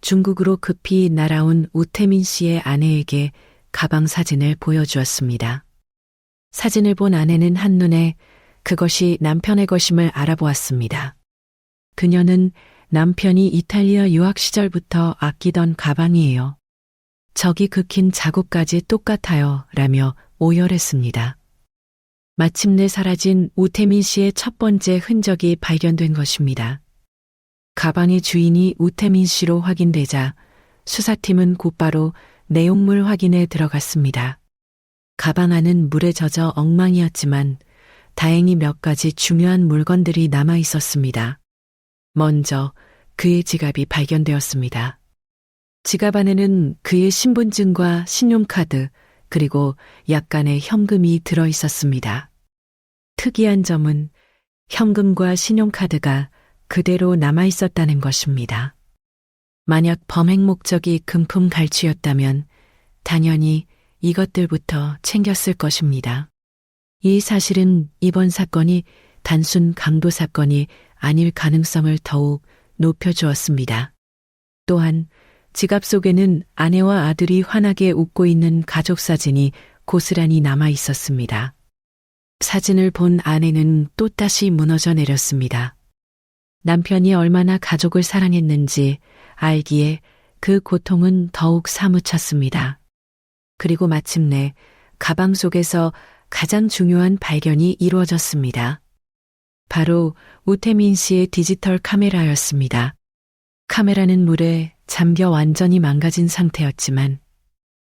중국으로 급히 날아온 우태민 씨의 아내에게 가방 사진을 보여주었습니다. 사진을 본 아내는 한눈에 그것이 남편의 것임을 알아보았습니다. 그녀는 남편이 이탈리아 유학 시절부터 아끼던 가방이에요. 저기 긁힌 자국까지 똑같아요. 라며 오열했습니다. 마침내 사라진 우태민 씨의 첫 번째 흔적이 발견된 것입니다. 가방의 주인이 우태민 씨로 확인되자 수사팀은 곧바로 내용물 확인에 들어갔습니다. 가방 안은 물에 젖어 엉망이었지만 다행히 몇 가지 중요한 물건들이 남아 있었습니다. 먼저 그의 지갑이 발견되었습니다. 지갑 안에는 그의 신분증과 신용카드 그리고 약간의 현금이 들어 있었습니다. 특이한 점은 현금과 신용카드가 그대로 남아 있었다는 것입니다. 만약 범행 목적이 금품 갈취였다면 당연히 이것들부터 챙겼을 것입니다. 이 사실은 이번 사건이 단순 강도 사건이 아닐 가능성을 더욱 높여주었습니다. 또한 지갑 속에는 아내와 아들이 환하게 웃고 있는 가족 사진이 고스란히 남아 있었습니다. 사진을 본 아내는 또다시 무너져 내렸습니다. 남편이 얼마나 가족을 사랑했는지 알기에 그 고통은 더욱 사무쳤습니다. 그리고 마침내 가방 속에서 가장 중요한 발견이 이루어졌습니다. 바로 우태민 씨의 디지털 카메라였습니다. 카메라는 물에 잠겨 완전히 망가진 상태였지만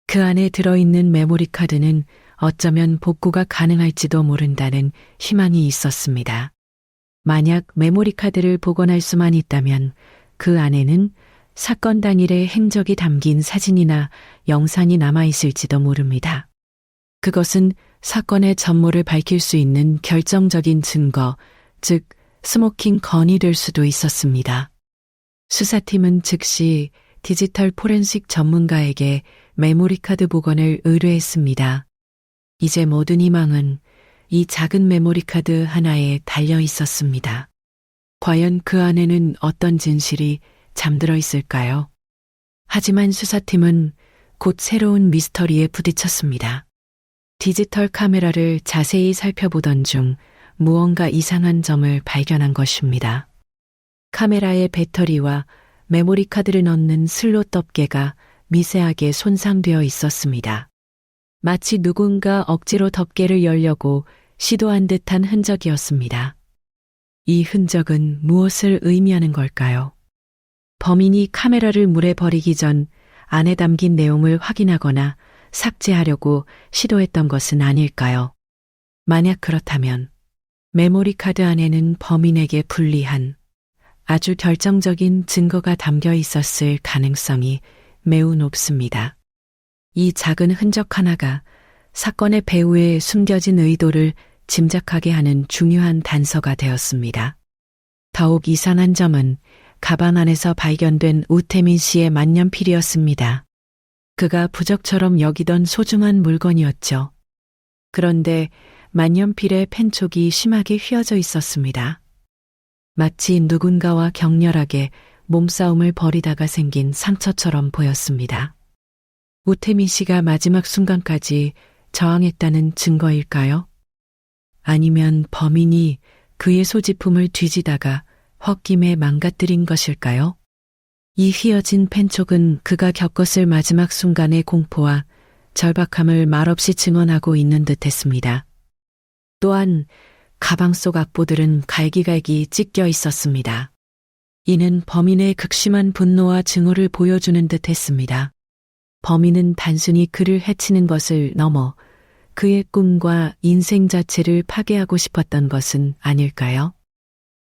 그 안에 들어있는 메모리 카드는 어쩌면 복구가 가능할지도 모른다는 희망이 있었습니다. 만약 메모리 카드를 복원할 수만 있다면 그 안에는 사건 당일의 행적이 담긴 사진이나 영상이 남아있을지도 모릅니다. 그것은 사건의 전모를 밝힐 수 있는 결정적인 증거, 즉 스모킹 건이 될 수도 있었습니다. 수사팀은 즉시 디지털 포렌식 전문가에게 메모리 카드 복원을 의뢰했습니다. 이제 모든 희망은 이 작은 메모리 카드 하나에 달려 있었습니다. 과연 그 안에는 어떤 진실이 잠들어 있을까요? 하지만 수사팀은 곧 새로운 미스터리에 부딪혔습니다. 디지털 카메라를 자세히 살펴보던 중 무언가 이상한 점을 발견한 것입니다. 카메라의 배터리와 메모리 카드를 넣는 슬롯 덮개가 미세하게 손상되어 있었습니다. 마치 누군가 억지로 덮개를 열려고 시도한 듯한 흔적이었습니다. 이 흔적은 무엇을 의미하는 걸까요? 범인이 카메라를 물에 버리기 전 안에 담긴 내용을 확인하거나 삭제하려고 시도했던 것은 아닐까요? 만약 그렇다면 메모리 카드 안에는 범인에게 불리한 아주 결정적인 증거가 담겨 있었을 가능성이 매우 높습니다. 이 작은 흔적 하나가 사건의 배후에 숨겨진 의도를 짐작하게 하는 중요한 단서가 되었습니다. 더욱 이상한 점은 가방 안에서 발견된 우태민 씨의 만년필이었습니다. 그가 부적처럼 여기던 소중한 물건이었죠. 그런데 만년필의 펜촉이 심하게 휘어져 있었습니다. 마치 누군가와 격렬하게 몸싸움을 벌이다가 생긴 상처처럼 보였습니다. 우태민 씨가 마지막 순간까지 저항했다는 증거일까요? 아니면 범인이 그의 소지품을 뒤지다가 홧김에 망가뜨린 것일까요? 이 휘어진 펜촉은 그가 겪었을 마지막 순간의 공포와 절박함을 말없이 증언하고 있는 듯했습니다. 또한 가방 속 악보들은 갈기갈기 찢겨 있었습니다. 이는 범인의 극심한 분노와 증오를 보여주는 듯했습니다. 범인은 단순히 그를 해치는 것을 넘어 그의 꿈과 인생 자체를 파괴하고 싶었던 것은 아닐까요?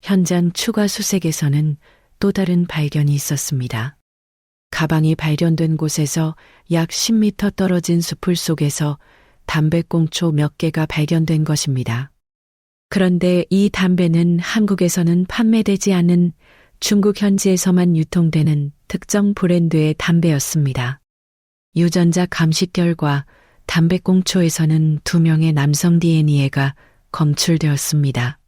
현장 추가 수색에서는 또 다른 발견이 있었습니다. 가방이 발견된 곳에서 약 10m 떨어진 숲을 속에서 담배꽁초 몇 개가 발견된 것입니다. 그런데 이 담배는 한국에서는 판매되지 않은 중국 현지에서만 유통되는 특정 브랜드의 담배였습니다. 유전자 감식 결과 담배꽁초에서는 2명의 남성 DNA가 검출되었습니다.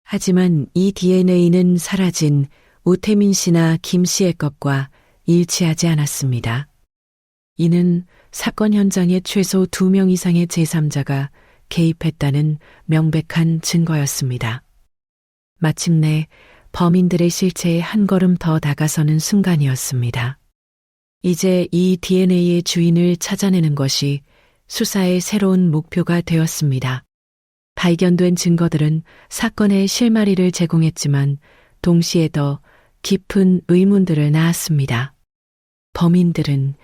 하지만 이 DNA는 사라진 우태민 씨나 김 씨의 것과 일치하지 않았습니다. 이는 사건 현장에 최소 2명 이상의 제3자가 개입했다는 명백한 증거였습니다. 마침내 범인들의 실체에 한 걸음 더 다가서는 순간이었습니다. 이제 이 DNA의 주인을 찾아내는 것이 수사의 새로운 목표가 되었습니다. 발견된 증거들은 사건의 실마리를 제공했지만 동시에 더 깊은 의문들을 낳았습니다. 범인들은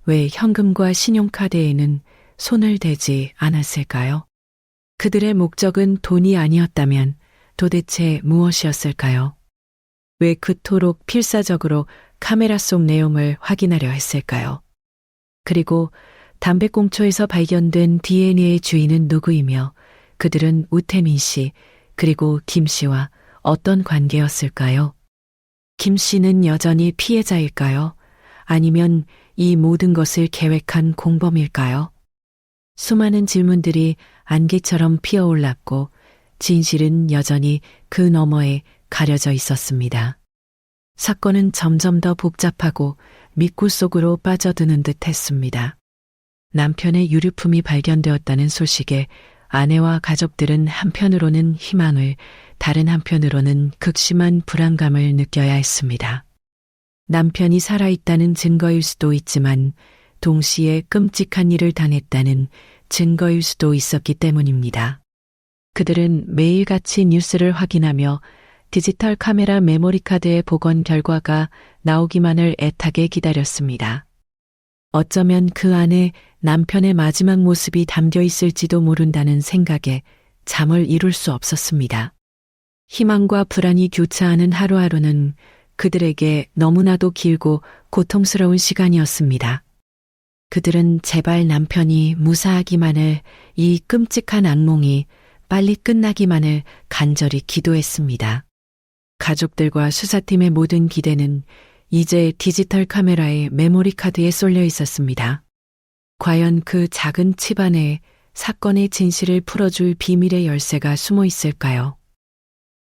왜 현금과 신용카드에는 손을 대지 않았을까요? 그들의 목적은 돈이 아니었다면 도대체 무엇이었을까요? 왜 그토록 필사적으로 카메라 속 내용을 확인하려 했을까요? 그리고 담배꽁초에서 발견된 DNA의 주인은 누구이며 그들은 우태민 씨 그리고 김 씨와 어떤 관계였을까요? 김 씨는 여전히 피해자일까요? 아니면 이 모든 것을 계획한 공범일까요? 수많은 질문들이 안개처럼 피어올랐고 진실은 여전히 그 너머에 가려져 있었습니다. 사건은 점점 더 복잡하고 미꾸 속으로 빠져드는 듯 했습니다. 남편의 유류품이 발견되었다는 소식에 아내와 가족들은 한편으로는 희망을, 다른 한편으로는 극심한 불안감을 느껴야 했습니다. 남편이 살아있다는 증거일 수도 있지만 동시에 끔찍한 일을 당했다는 증거일 수도 있었기 때문입니다. 그들은 매일같이 뉴스를 확인하며 디지털 카메라 메모리 카드의 복원 결과가 나오기만을 애타게 기다렸습니다. 어쩌면 그 안에 남편의 마지막 모습이 담겨 있을지도 모른다는 생각에 잠을 이룰 수 없었습니다. 희망과 불안이 교차하는 하루하루는 그들에게 너무나도 길고 고통스러운 시간이었습니다. 그들은 제발 남편이 무사하기만을, 이 끔찍한 악몽이 빨리 끝나기만을 간절히 기도했습니다. 가족들과 수사팀의 모든 기대는 이제 디지털 카메라의 메모리 카드에 쏠려 있었습니다. 과연 그 작은 칩 안에 사건의 진실을 풀어줄 비밀의 열쇠가 숨어 있을까요?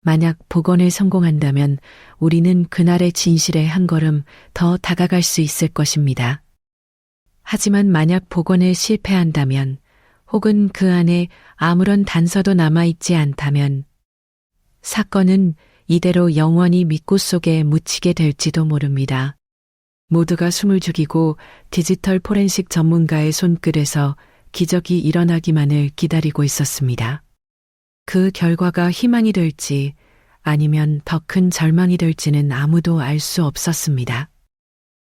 만약 복원에 성공한다면 우리는 그날의 진실에 한 걸음 더 다가갈 수 있을 것입니다. 하지만 만약 복원에 실패한다면, 혹은 그 안에 아무런 단서도 남아있지 않다면 사건은 이대로 영원히 미꾸 속에 묻히게 될지도 모릅니다. 모두가 숨을 죽이고 디지털 포렌식 전문가의 손끝에서 기적이 일어나기만을 기다리고 있었습니다. 그 결과가 희망이 될지 아니면 더 큰 절망이 될지는 아무도 알 수 없었습니다.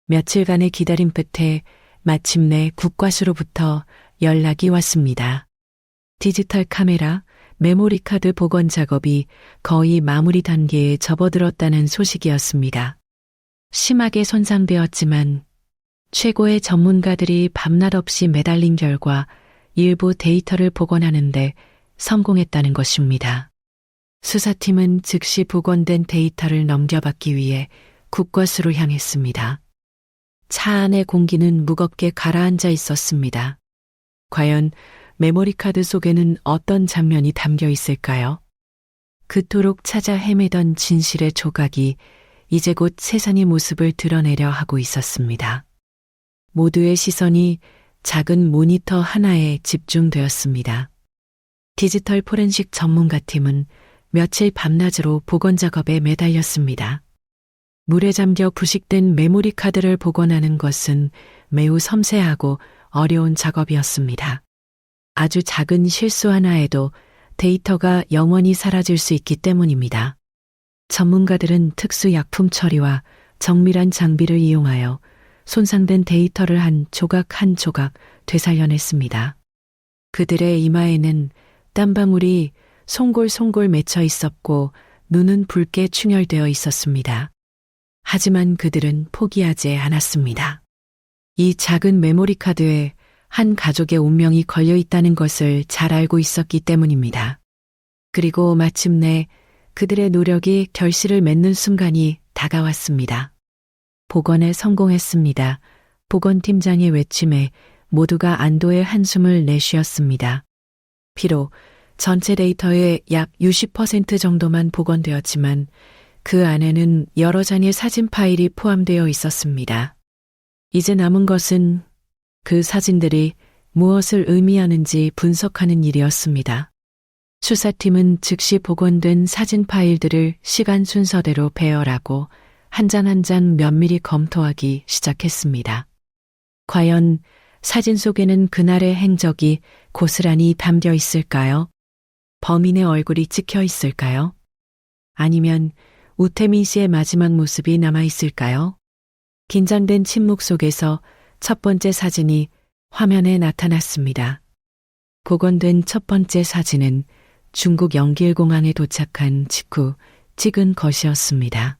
며칠간의 기다림 끝에 마침내 국과수로부터 연락이 왔습니다. 디지털 카메라, 메모리 카드 복원 작업이 거의 마무리 단계에 접어들었다는 소식이었습니다. 심하게 손상되었지만 최고의 전문가들이 밤낮 없이 매달린 결과 일부 데이터를 복원하는데 성공했다는 것입니다. 수사팀은 즉시 복원된 데이터를 넘겨받기 위해 국과수로 향했습니다. 차 안의 공기는 무겁게 가라앉아 있었습니다. 과연 메모리 카드 속에는 어떤 장면이 담겨 있을까요? 그토록 찾아 헤매던 진실의 조각이 이제 곧 세상의 모습을 드러내려 하고 있었습니다. 모두의 시선이 작은 모니터 하나에 집중되었습니다. 디지털 포렌식 전문가팀은 며칠 밤낮으로 복원 작업에 매달렸습니다. 물에 잠겨 부식된 메모리 카드를 복원하는 것은 매우 섬세하고 어려운 작업이었습니다. 아주 작은 실수 하나에도 데이터가 영원히 사라질 수 있기 때문입니다. 전문가들은 특수 약품 처리와 정밀한 장비를 이용하여 손상된 데이터를 한 조각 한 조각 되살려냈습니다. 그들의 이마에는 땀방울이 송골송골 맺혀 있었고 눈은 붉게 충혈되어 있었습니다. 하지만 그들은 포기하지 않았습니다. 이 작은 메모리 카드에 한 가족의 운명이 걸려 있다는 것을 잘 알고 있었기 때문입니다. 그리고 마침내 그들의 노력이 결실을 맺는 순간이 다가왔습니다. 복원에 성공했습니다. 복원팀장의 외침에 모두가 안도의 한숨을 내쉬었습니다. 비록 전체 데이터의 약 60% 정도만 복원되었지만 그 안에는 여러 장의 사진 파일이 포함되어 있었습니다. 이제 남은 것은 그 사진들이 무엇을 의미하는지 분석하는 일이었습니다. 수사팀은 즉시 복원된 사진 파일들을 시간 순서대로 배열하고 한 장 한 장 면밀히 검토하기 시작했습니다. 과연 사진 속에는 그날의 행적이 고스란히 담겨 있을까요? 범인의 얼굴이 찍혀 있을까요? 아니면 우태민 씨의 마지막 모습이 남아 있을까요? 긴장된 침묵 속에서 첫 번째 사진이 화면에 나타났습니다. 복원된 첫 번째 사진은 중국 영길공항에 도착한 직후 찍은 것이었습니다.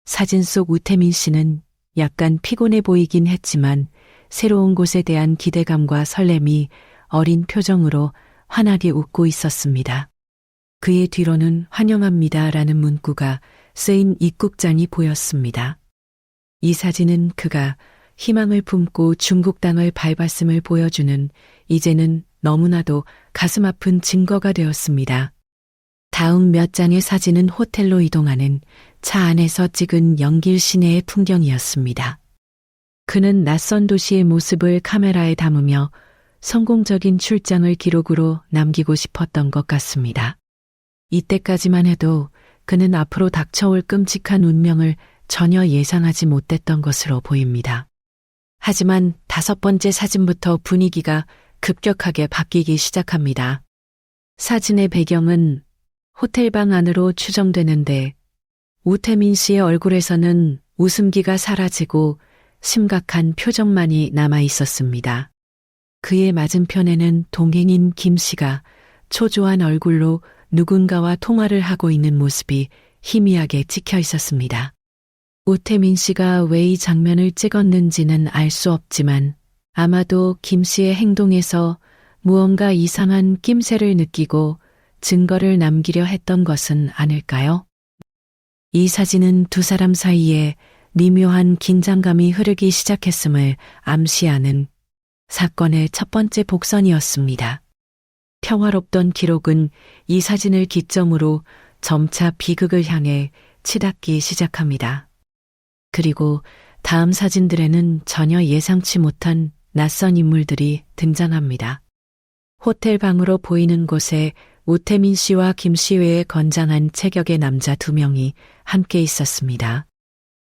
사진 속 우태민 씨는 약간 피곤해 보이긴 했지만 새로운 곳에 대한 기대감과 설렘이 어린 표정으로 환하게 웃고 있었습니다. 그의 뒤로는 환영합니다라는 문구가 쓰인 입국장이 보였습니다. 이 사진은 그가 희망을 품고 중국 땅을 밟았음을 보여주는 이제는 너무나도 가슴 아픈 증거가 되었습니다. 다음 몇 장의 사진은 호텔로 이동하는 차 안에서 찍은 영길 시내의 풍경이었습니다. 그는 낯선 도시의 모습을 카메라에 담으며 성공적인 출장을 기록으로 남기고 싶었던 것 같습니다. 이때까지만 해도 그는 앞으로 닥쳐올 끔찍한 운명을 전혀 예상하지 못했던 것으로 보입니다. 하지만 다섯 번째 사진부터 분위기가 급격하게 바뀌기 시작합니다. 사진의 배경은 호텔방 안으로 추정되는데 우태민 씨의 얼굴에서는 웃음기가 사라지고 심각한 표정만이 남아 있었습니다. 그의 맞은편에는 동행인 김 씨가 초조한 얼굴로 누군가와 통화를 하고 있는 모습이 희미하게 찍혀 있었습니다. 우태민 씨가 왜 이 장면을 찍었는지는 알 수 없지만 아마도 김 씨의 행동에서 무언가 이상한 낌새를 느끼고 증거를 남기려 했던 것은 아닐까요? 이 사진은 두 사람 사이에 미묘한 긴장감이 흐르기 시작했음을 암시하는 사건의 첫 번째 복선이었습니다. 평화롭던 기록은 이 사진을 기점으로 점차 비극을 향해 치닫기 시작합니다. 그리고 다음 사진들에는 전혀 예상치 못한 낯선 인물들이 등장합니다. 호텔 방으로 보이는 곳에 우태민 씨와 김 씨 외에 건장한 체격의 남자 두 명이 함께 있었습니다.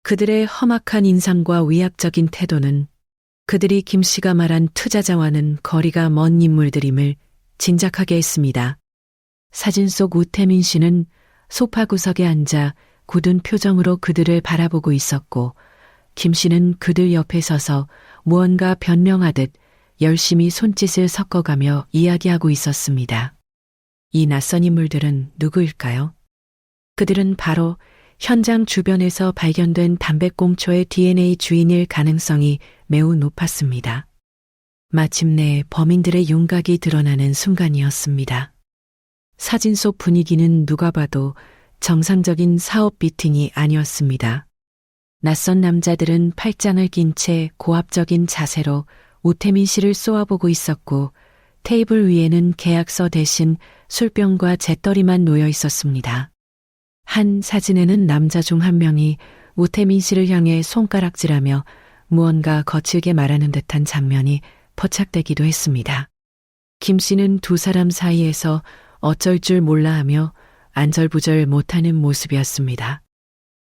그들의 험악한 인상과 위압적인 태도는 그들이 김 씨가 말한 투자자와는 거리가 먼 인물들임을 짐작하게 했습니다. 사진 속 우태민 씨는 소파 구석에 앉아 굳은 표정으로 그들을 바라보고 있었고 김 씨는 그들 옆에 서서 무언가 변명하듯 열심히 손짓을 섞어가며 이야기하고 있었습니다. 이 낯선 인물들은 누구일까요? 그들은 바로 현장 주변에서 발견된 담배꽁초의 DNA 주인일 가능성이 매우 높았습니다. 마침내 범인들의 윤곽이 드러나는 순간이었습니다. 사진 속 분위기는 누가 봐도 정상적인 사업 미팅이 아니었습니다. 낯선 남자들은 팔짱을 낀 채 고압적인 자세로 우태민 씨를 쏘아보고 있었고 테이블 위에는 계약서 대신 술병과 재떨이만 놓여 있었습니다. 한 사진에는 남자 중 한 명이 우태민 씨를 향해 손가락질하며 무언가 거칠게 말하는 듯한 장면이 포착되기도 했습니다. 김 씨는 두 사람 사이에서 어쩔 줄 몰라 하며 안절부절 못하는 모습이었습니다.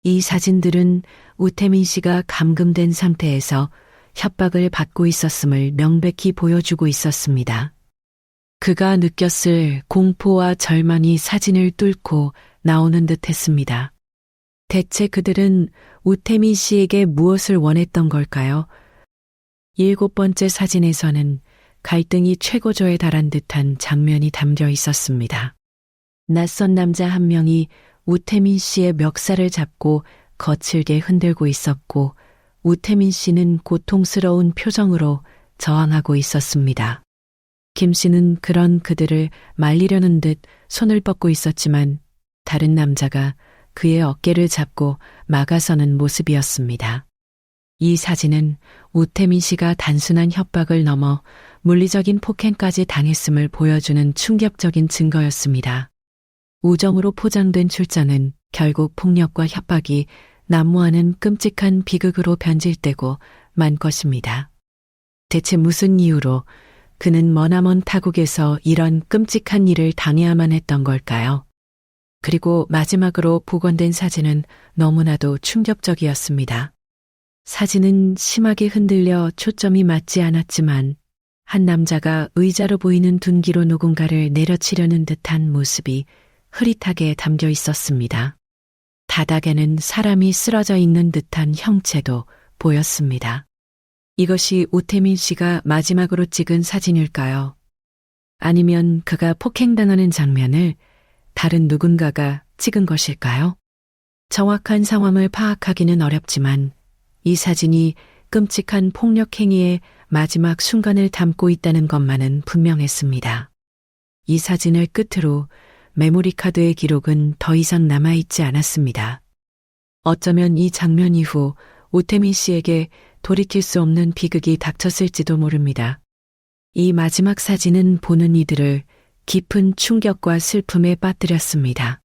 이 사진들은 우태민 씨가 감금된 상태에서 협박을 받고 있었음을 명백히 보여주고 있었습니다. 그가 느꼈을 공포와 절망이 사진을 뚫고 나오는 듯 했습니다. 대체 그들은 우태민 씨에게 무엇을 원했던 걸까요? 7번째 사진에서는 갈등이 최고조에 달한 듯한 장면이 담겨 있었습니다. 낯선 남자 한 명이 우태민 씨의 멱살을 잡고 거칠게 흔들고 있었고 우태민 씨는 고통스러운 표정으로 저항하고 있었습니다. 김 씨는 그런 그들을 말리려는 듯 손을 뻗고 있었지만 다른 남자가 그의 어깨를 잡고 막아서는 모습이었습니다. 이 사진은 우태민 씨가 단순한 협박을 넘어 물리적인 폭행까지 당했음을 보여주는 충격적인 증거였습니다. 우정으로 포장된 출전은 결국 폭력과 협박이 난무하는 끔찍한 비극으로 변질되고 만 것입니다. 대체 무슨 이유로 그는 머나먼 타국에서 이런 끔찍한 일을 당해야만 했던 걸까요? 그리고 마지막으로 복원된 사진은 너무나도 충격적이었습니다. 사진은 심하게 흔들려 초점이 맞지 않았지만 한 남자가 의자로 보이는 둔기로 누군가를 내려치려는 듯한 모습이 흐릿하게 담겨 있었습니다. 바닥에는 사람이 쓰러져 있는 듯한 형체도 보였습니다. 이것이 우태민 씨가 마지막으로 찍은 사진일까요? 아니면 그가 폭행당하는 장면을 다른 누군가가 찍은 것일까요? 정확한 상황을 파악하기는 어렵지만 이 사진이 끔찍한 폭력 행위의 마지막 순간을 담고 있다는 것만은 분명했습니다. 이 사진을 끝으로 메모리 카드의 기록은 더 이상 남아있지 않았습니다. 어쩌면 이 장면 이후 우태민 씨에게 돌이킬 수 없는 비극이 닥쳤을지도 모릅니다. 이 마지막 사진은 보는 이들을 깊은 충격과 슬픔에 빠뜨렸습니다.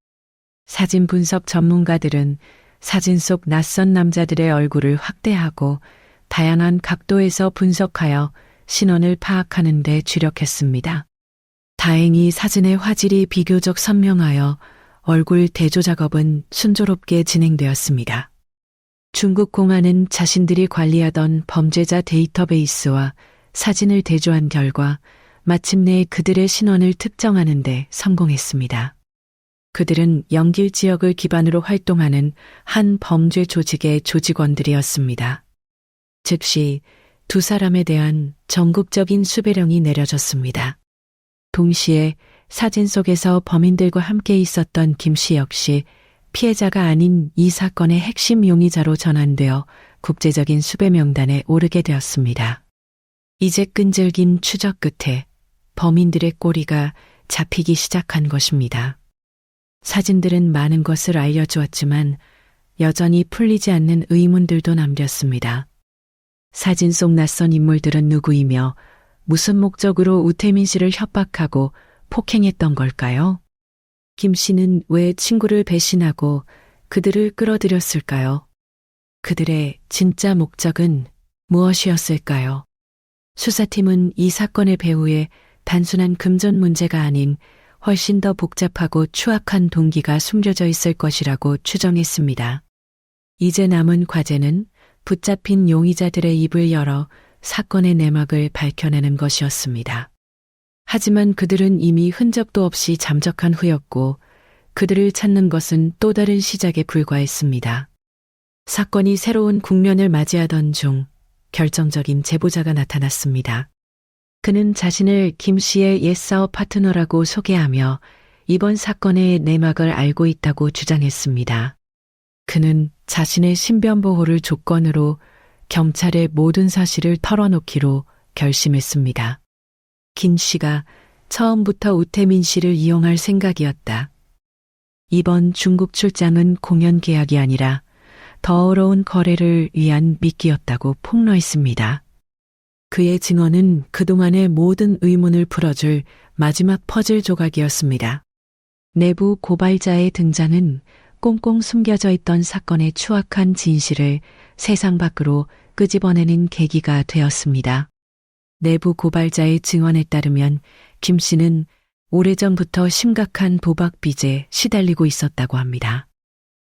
사진 분석 전문가들은 사진 속 낯선 남자들의 얼굴을 확대하고 다양한 각도에서 분석하여 신원을 파악하는 데 주력했습니다. 다행히 사진의 화질이 비교적 선명하여 얼굴 대조 작업은 순조롭게 진행되었습니다. 중국 공안은 자신들이 관리하던 범죄자 데이터베이스와 사진을 대조한 결과 마침내 그들의 신원을 특정하는 데 성공했습니다. 그들은 영길 지역을 기반으로 활동하는 한 범죄 조직의 조직원들이었습니다. 즉시 두 사람에 대한 전국적인 수배령이 내려졌습니다. 동시에 사진 속에서 범인들과 함께 있었던 김 씨 역시 피해자가 아닌 이 사건의 핵심 용의자로 전환되어 국제적인 수배 명단에 오르게 되었습니다. 이제 끈질긴 추적 끝에 범인들의 꼬리가 잡히기 시작한 것입니다. 사진들은 많은 것을 알려주었지만 여전히 풀리지 않는 의문들도 남겼습니다. 사진 속 낯선 인물들은 누구이며 무슨 목적으로 우태민 씨를 협박하고 폭행했던 걸까요? 김 씨는 왜 친구를 배신하고 그들을 끌어들였을까요? 그들의 진짜 목적은 무엇이었을까요? 수사팀은 이 사건의 배후에 단순한 금전 문제가 아닌 훨씬 더 복잡하고 추악한 동기가 숨겨져 있을 것이라고 추정했습니다. 이제 남은 과제는 붙잡힌 용의자들의 입을 열어 사건의 내막을 밝혀내는 것이었습니다. 하지만 그들은 이미 흔적도 없이 잠적한 후였고 그들을 찾는 것은 또 다른 시작에 불과했습니다. 사건이 새로운 국면을 맞이하던 중 결정적인 제보자가 나타났습니다. 그는 자신을 김 씨의 옛 사업 파트너라고 소개하며 이번 사건의 내막을 알고 있다고 주장했습니다. 그는 자신의 신변 보호를 조건으로 경찰에 모든 사실을 털어놓기로 결심했습니다. 김 씨가 처음부터 우태민 씨를 이용할 생각이었다. 이번 중국 출장은 공연 계약이 아니라 더 어려운 거래를 위한 미끼였다고 폭로했습니다. 그의 증언은 그동안의 모든 의문을 풀어줄 마지막 퍼즐 조각이었습니다. 내부 고발자의 등장은 꽁꽁 숨겨져 있던 사건의 추악한 진실을 세상 밖으로 끄집어내는 계기가 되었습니다. 내부 고발자의 증언에 따르면 김 씨는 오래전부터 심각한 도박 빚에 시달리고 있었다고 합니다.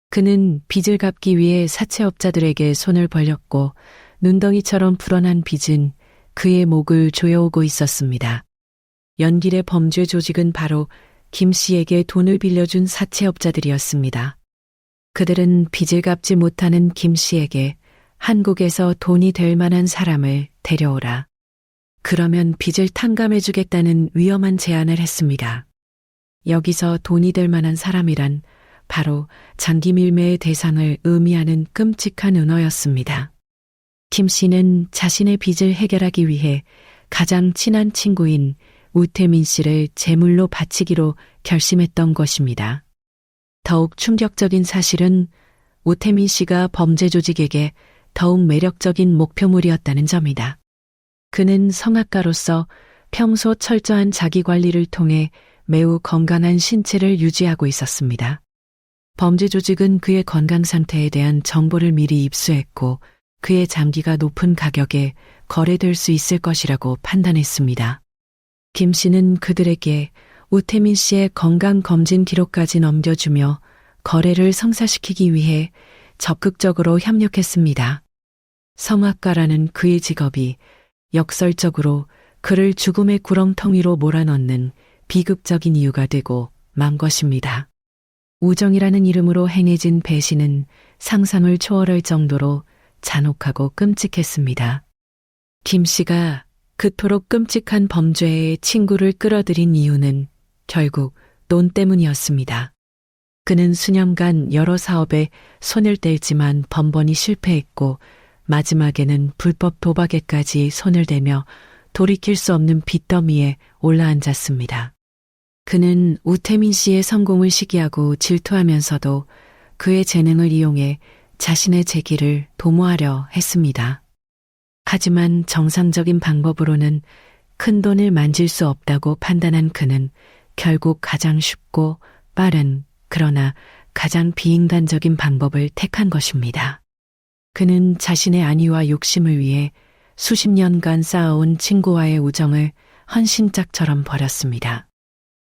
그는 빚을 갚기 위해 사채업자들에게 손을 벌렸고 눈덩이처럼 불어난 빚은 그의 목을 조여오고 있었습니다. 연길의 범죄 조직은 바로 김 씨에게 돈을 빌려준 사채업자들이었습니다. 그들은 빚을 갚지 못하는 김 씨에게 한국에서 돈이 될 만한 사람을 데려오라. 그러면 빚을 탕감해주겠다는 위험한 제안을 했습니다. 여기서 돈이 될 만한 사람이란 바로 장기밀매의 대상을 의미하는 끔찍한 은어였습니다. 김 씨는 자신의 빚을 해결하기 위해 가장 친한 친구인 우태민 씨를 제물로 바치기로 결심했던 것입니다. 더욱 충격적인 사실은 우태민 씨가 범죄 조직에게 더욱 매력적인 목표물이었다는 점이다. 그는 성악가로서 평소 철저한 자기관리를 통해 매우 건강한 신체를 유지하고 있었습니다. 범죄 조직은 그의 건강 상태에 대한 정보를 미리 입수했고 그의 장기가 높은 가격에 거래될 수 있을 것이라고 판단했습니다. 김 씨는 그들에게 우태민 씨의 건강검진 기록까지 넘겨주며 거래를 성사시키기 위해 적극적으로 협력했습니다. 성악가라는 그의 직업이 역설적으로 그를 죽음의 구렁텅이로 몰아넣는 비극적인 이유가 되고 만 것입니다. 우정이라는 이름으로 행해진 배신은 상상을 초월할 정도로 잔혹하고 끔찍했습니다. 김 씨가 그토록 끔찍한 범죄에 친구를 끌어들인 이유는 결국 돈 때문이었습니다. 그는 수년간 여러 사업에 손을 떼지만 번번이 실패했고 마지막에는 불법 도박에까지 손을 대며 돌이킬 수 없는 빚더미에 올라앉았습니다. 그는 우태민 씨의 성공을 시기하고 질투하면서도 그의 재능을 이용해 자신의 재기를 도모하려 했습니다. 하지만 정상적인 방법으로는 큰 돈을 만질 수 없다고 판단한 그는 결국 가장 쉽고 빠른 그러나 가장 비인간적인 방법을 택한 것입니다. 그는 자신의 안위와 욕심을 위해 수십 년간 쌓아온 친구와의 우정을 헌신짝처럼 버렸습니다.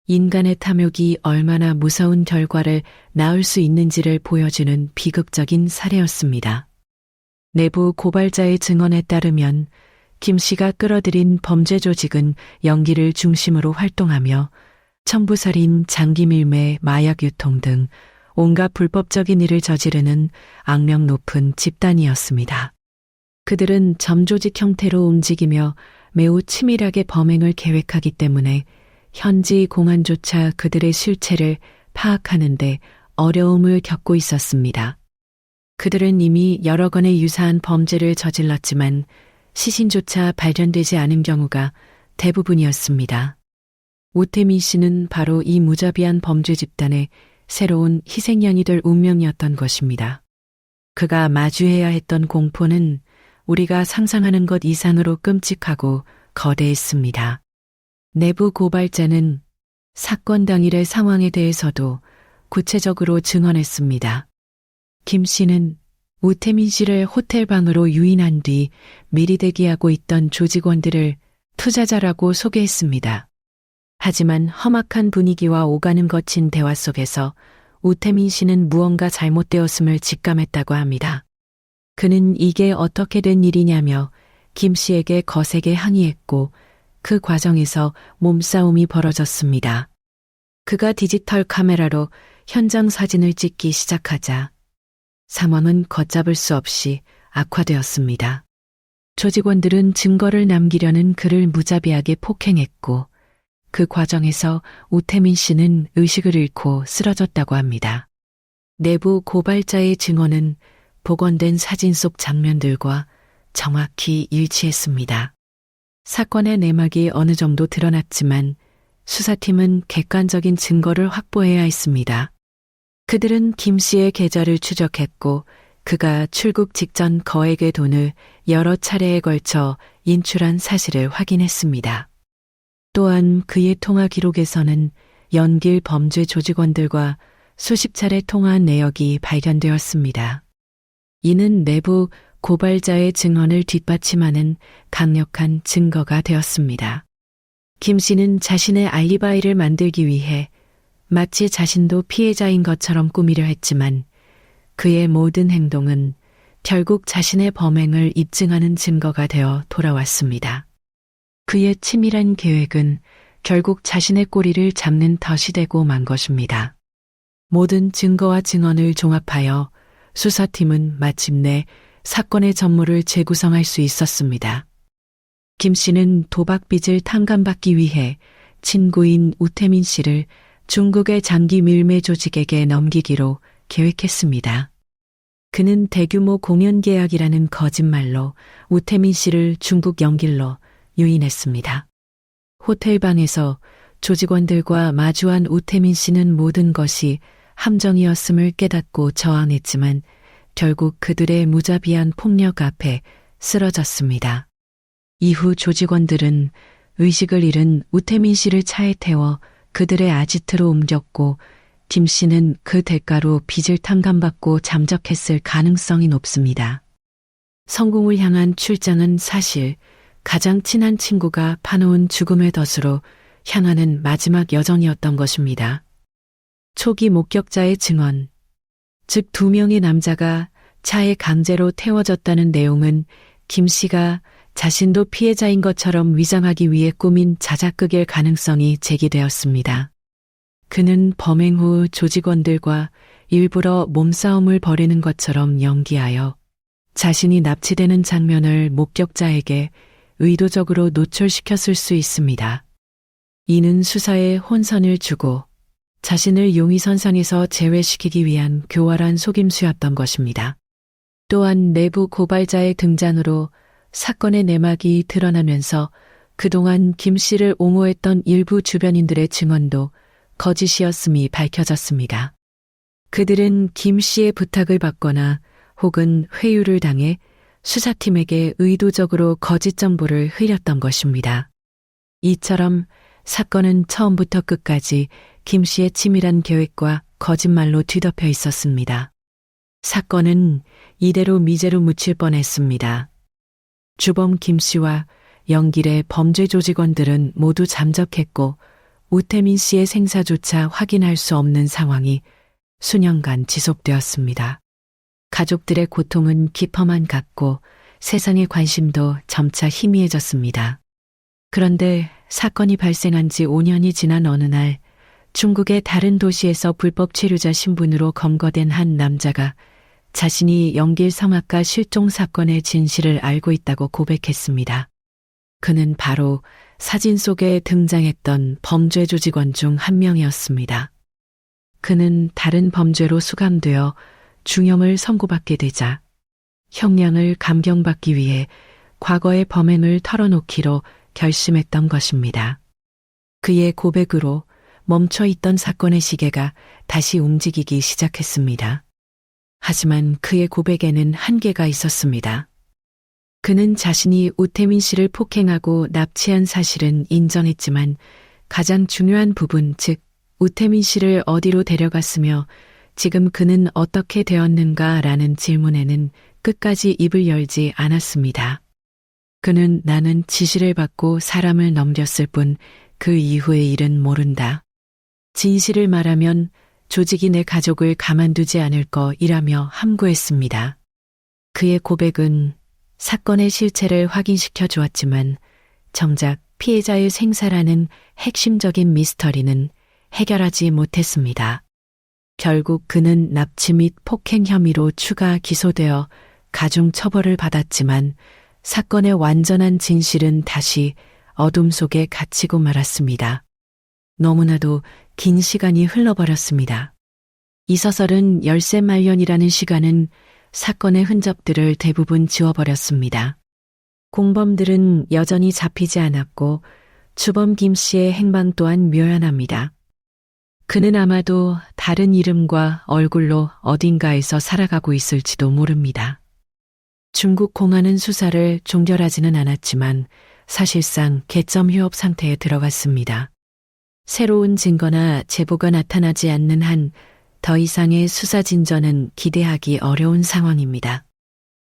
인간의 탐욕이 얼마나 무서운 결과를 낳을 수 있는지를 보여주는 비극적인 사례였습니다. 내부 고발자의 증언에 따르면 김 씨가 끌어들인 범죄 조직은 영기를 중심으로 활동하며 청부살인, 장기밀매, 마약 유통 등 온갖 불법적인 일을 저지르는 악명 높은 집단이었습니다. 그들은 점조직 형태로 움직이며 매우 치밀하게 범행을 계획하기 때문에 현지 공안조차 그들의 실체를 파악하는 데 어려움을 겪고 있었습니다. 그들은 이미 여러 건의 유사한 범죄를 저질렀지만 시신조차 발견되지 않은 경우가 대부분이었습니다. 우태민 씨는 바로 이 무자비한 범죄 집단의 새로운 희생양이 될 운명이었던 것입니다. 그가 마주해야 했던 공포는 우리가 상상하는 것 이상으로 끔찍하고 거대했습니다. 내부 고발자는 사건 당일의 상황에 대해서도 구체적으로 증언했습니다. 김 씨는 우태민 씨를 호텔방으로 유인한 뒤 미리 대기하고 있던 조직원들을 투자자라고 소개했습니다. 하지만 험악한 분위기와 오가는 거친 대화 속에서 우태민 씨는 무언가 잘못되었음을 직감했다고 합니다. 그는 이게 어떻게 된 일이냐며 김 씨에게 거세게 항의했고 그 과정에서 몸싸움이 벌어졌습니다. 그가 디지털 카메라로 현장 사진을 찍기 시작하자 상황은 걷잡을 수 없이 악화되었습니다. 조직원들은 증거를 남기려는 그를 무자비하게 폭행했고 그 과정에서 우태민 씨는 의식을 잃고 쓰러졌다고 합니다. 내부 고발자의 증언은 복원된 사진 속 장면들과 정확히 일치했습니다. 사건의 내막이 어느 정도 드러났지만 수사팀은 객관적인 증거를 확보해야 했습니다. 그들은 김 씨의 계좌를 추적했고 그가 출국 직전 거액의 돈을 여러 차례에 걸쳐 인출한 사실을 확인했습니다. 또한 그의 통화 기록에서는 연길 범죄 조직원들과 수십 차례 통화한 내역이 발견되었습니다. 이는 내부 고발자의 증언을 뒷받침하는 강력한 증거가 되었습니다. 김 씨는 자신의 알리바이를 만들기 위해 마치 자신도 피해자인 것처럼 꾸미려 했지만 그의 모든 행동은 결국 자신의 범행을 입증하는 증거가 되어 돌아왔습니다. 그의 치밀한 계획은 결국 자신의 꼬리를 잡는 덫이 되고 만 것입니다. 모든 증거와 증언을 종합하여 수사팀은 마침내 사건의 전모를 재구성할 수 있었습니다. 김 씨는 도박 빚을 탕감받기 위해 친구인 우태민 씨를 중국의 장기 밀매 조직에게 넘기기로 계획했습니다. 그는 대규모 공연 계약이라는 거짓말로 우태민 씨를 중국 영길로 유인했습니다. 호텔방에서 조직원들과 마주한 우태민 씨는 모든 것이 함정이었음을 깨닫고 저항했지만 결국 그들의 무자비한 폭력 앞에 쓰러졌습니다. 이후 조직원들은 의식을 잃은 우태민 씨를 차에 태워 그들의 아지트로 옮겼고 김 씨는 그 대가로 빚을 탕감받고 잠적했을 가능성이 높습니다. 성공을 향한 출장은 사실 가장 친한 친구가 파놓은 죽음의 덫으로 향하는 마지막 여정이었던 것입니다. 초기 목격자의 증언, 즉 2명의 남자가 차에 강제로 태워졌다는 내용은 김 씨가 자신도 피해자인 것처럼 위장하기 위해 꾸민 자작극일 가능성이 제기되었습니다. 그는 범행 후 조직원들과 일부러 몸싸움을 벌이는 것처럼 연기하여 자신이 납치되는 장면을 목격자에게 의도적으로 노출시켰을 수 있습니다. 이는 수사에 혼선을 주고 자신을 용의선상에서 제외시키기 위한 교활한 속임수였던 것입니다. 또한 내부 고발자의 등장으로 사건의 내막이 드러나면서 그동안 김 씨를 옹호했던 일부 주변인들의 증언도 거짓이었음이 밝혀졌습니다. 그들은 김 씨의 부탁을 받거나 혹은 회유를 당해 수사팀에게 의도적으로 거짓 정보를 흘렸던 것입니다. 이처럼 사건은 처음부터 끝까지 김 씨의 치밀한 계획과 거짓말로 뒤덮여 있었습니다. 사건은 이대로 미제로 묻힐 뻔했습니다. 주범 김 씨와 영길의 범죄 조직원들은 모두 잠적했고 우태민 씨의 생사조차 확인할 수 없는 상황이 수년간 지속되었습니다. 가족들의 고통은 깊어만 갔고 세상의 관심도 점차 희미해졌습니다. 그런데 사건이 발생한 지 5년이 지난 어느 날 중국의 다른 도시에서 불법 체류자 신분으로 검거된 한 남자가 자신이 영길 성악가 실종 사건의 진실을 알고 있다고 고백했습니다. 그는 바로 사진 속에 등장했던 범죄 조직원 중 한 명이었습니다. 그는 다른 범죄로 수감되어 중형을 선고받게 되자 형량을 감경받기 위해 과거의 범행을 털어놓기로 결심했던 것입니다. 그의 고백으로 멈춰있던 사건의 시계가 다시 움직이기 시작했습니다. 하지만 그의 고백에는 한계가 있었습니다. 그는 자신이 우태민 씨를 폭행하고 납치한 사실은 인정했지만 가장 중요한 부분, 즉 우태민 씨를 어디로 데려갔으며 지금 그는 어떻게 되었는가라는 질문에는 끝까지 입을 열지 않았습니다. 그는 나는 지시를 받고 사람을 넘겼을 뿐 그 이후의 일은 모른다. 진실을 말하면 조직이 내 가족을 가만두지 않을 거이라며 함구했습니다. 그의 고백은 사건의 실체를 확인시켜 주었지만 정작 피해자의 생사라는 핵심적인 미스터리는 해결하지 못했습니다. 결국 그는 납치 및 폭행 혐의로 추가 기소되어 가중 처벌을 받았지만 사건의 완전한 진실은 다시 어둠 속에 갇히고 말았습니다. 너무나도 긴 시간이 흘러버렸습니다. 이 서설은 열세말년이라는 시간은 사건의 흔적들을 대부분 지워버렸습니다. 공범들은 여전히 잡히지 않았고 주범 김 씨의 행방 또한 묘연합니다. 그는 아마도 다른 이름과 얼굴로 어딘가에서 살아가고 있을지도 모릅니다. 중국 공안은 수사를 종결하지는 않았지만 사실상 개점 휴업 상태에 들어갔습니다. 새로운 증거나 제보가 나타나지 않는 한 더 이상의 수사 진전은 기대하기 어려운 상황입니다.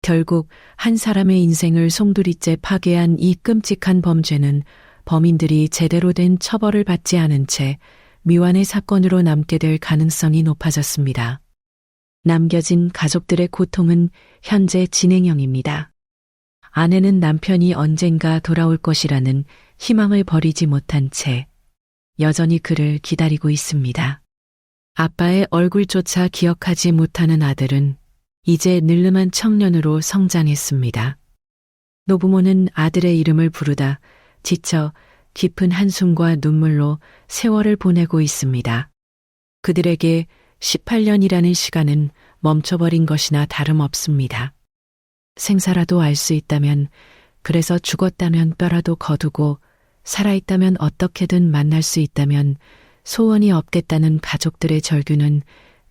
결국 한 사람의 인생을 송두리째 파괴한 이 끔찍한 범죄는 범인들이 제대로 된 처벌을 받지 않은 채 미완의 사건으로 남게 될 가능성이 높아졌습니다. 남겨진 가족들의 고통은 현재 진행형입니다. 아내는 남편이 언젠가 돌아올 것이라는 희망을 버리지 못한 채 여전히 그를 기다리고 있습니다. 아빠의 얼굴조차 기억하지 못하는 아들은 이제 늙름한 청년으로 성장했습니다. 노부모는 아들의 이름을 부르다 지쳐 깊은 한숨과 눈물로 세월을 보내고 있습니다. 그들에게 18년이라는 시간은 멈춰버린 것이나 다름없습니다. 생사라도 알 수 있다면, 그래서 죽었다면 뼈라도 거두고 살아있다면 어떻게든 만날 수 있다면 소원이 없겠다는 가족들의 절규는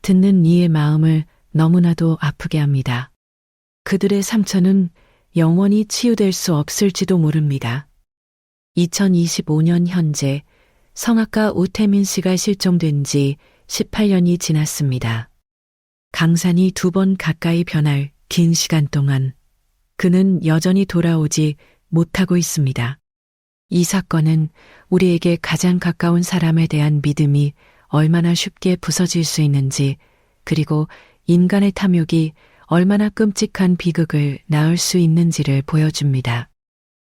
듣는 이의 마음을 너무나도 아프게 합니다. 그들의 상처는 영원히 치유될 수 없을지도 모릅니다. 2025년 현재 성악가 우태민 씨가 실종된 지 18년이 지났습니다. 강산이 2번 가까이 변할 긴 시간 동안 그는 여전히 돌아오지 못하고 있습니다. 이 사건은 우리에게 가장 가까운 사람에 대한 믿음이 얼마나 쉽게 부서질 수 있는지, 그리고 인간의 탐욕이 얼마나 끔찍한 비극을 낳을 수 있는지를 보여줍니다.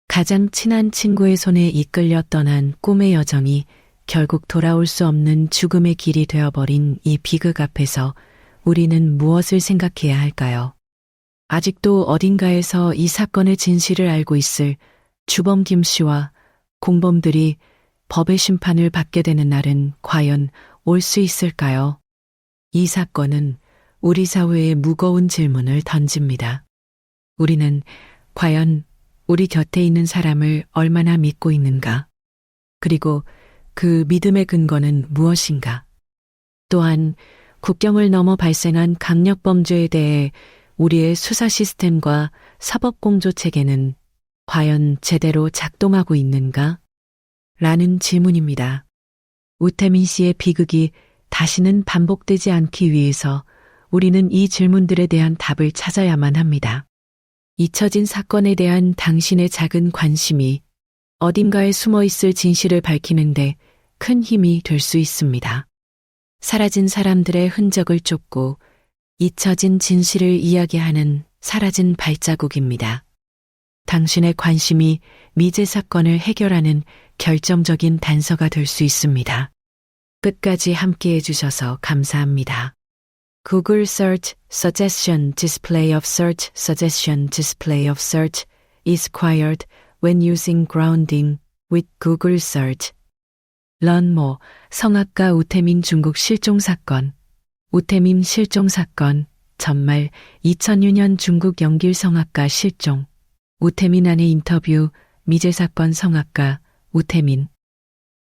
가장 친한 친구의 손에 이끌려 떠난 꿈의 여정이 결국 돌아올 수 없는 죽음의 길이 되어버린 이 비극 앞에서 우리는 무엇을 생각해야 할까요? 아직도 어딘가에서 이 사건의 진실을 알고 있을 주범 김 씨와 공범들이 법의 심판을 받게 되는 날은 과연 올 수 있을까요? 이 사건은 우리 사회에 무거운 질문을 던집니다. 우리는 과연 우리 곁에 있는 사람을 얼마나 믿고 있는가? 그리고 그 믿음의 근거는 무엇인가? 또한 국경을 넘어 발생한 강력범죄에 대해 우리의 수사 시스템과 사법공조 체계는 과연 제대로 작동하고 있는가? 라는 질문입니다. 우태민 씨의 비극이 다시는 반복되지 않기 위해서 우리는 이 질문들에 대한 답을 찾아야만 합니다. 잊혀진 사건에 대한 당신의 작은 관심이 어딘가에 숨어 있을 진실을 밝히는데 큰 힘이 될 수 있습니다. 사라진 사람들의 흔적을 쫓고 잊혀진 진실을 이야기하는 사라진 발자국입니다. 당신의 관심이 미제 사건을 해결하는 결정적인 단서가 될 수 있습니다. 끝까지 함께 해주셔서 감사합니다. Google Search Suggestion Display of Search Suggestion Display of Search is required when using grounding with Google Search. Learn more. 성악가 우태민 중국 실종 사건. 우태민 실종 사건. 전말 2006년 중국 영길 성악가 실종. 우태민 안의 인터뷰. 미제 사건 성악가 우태민.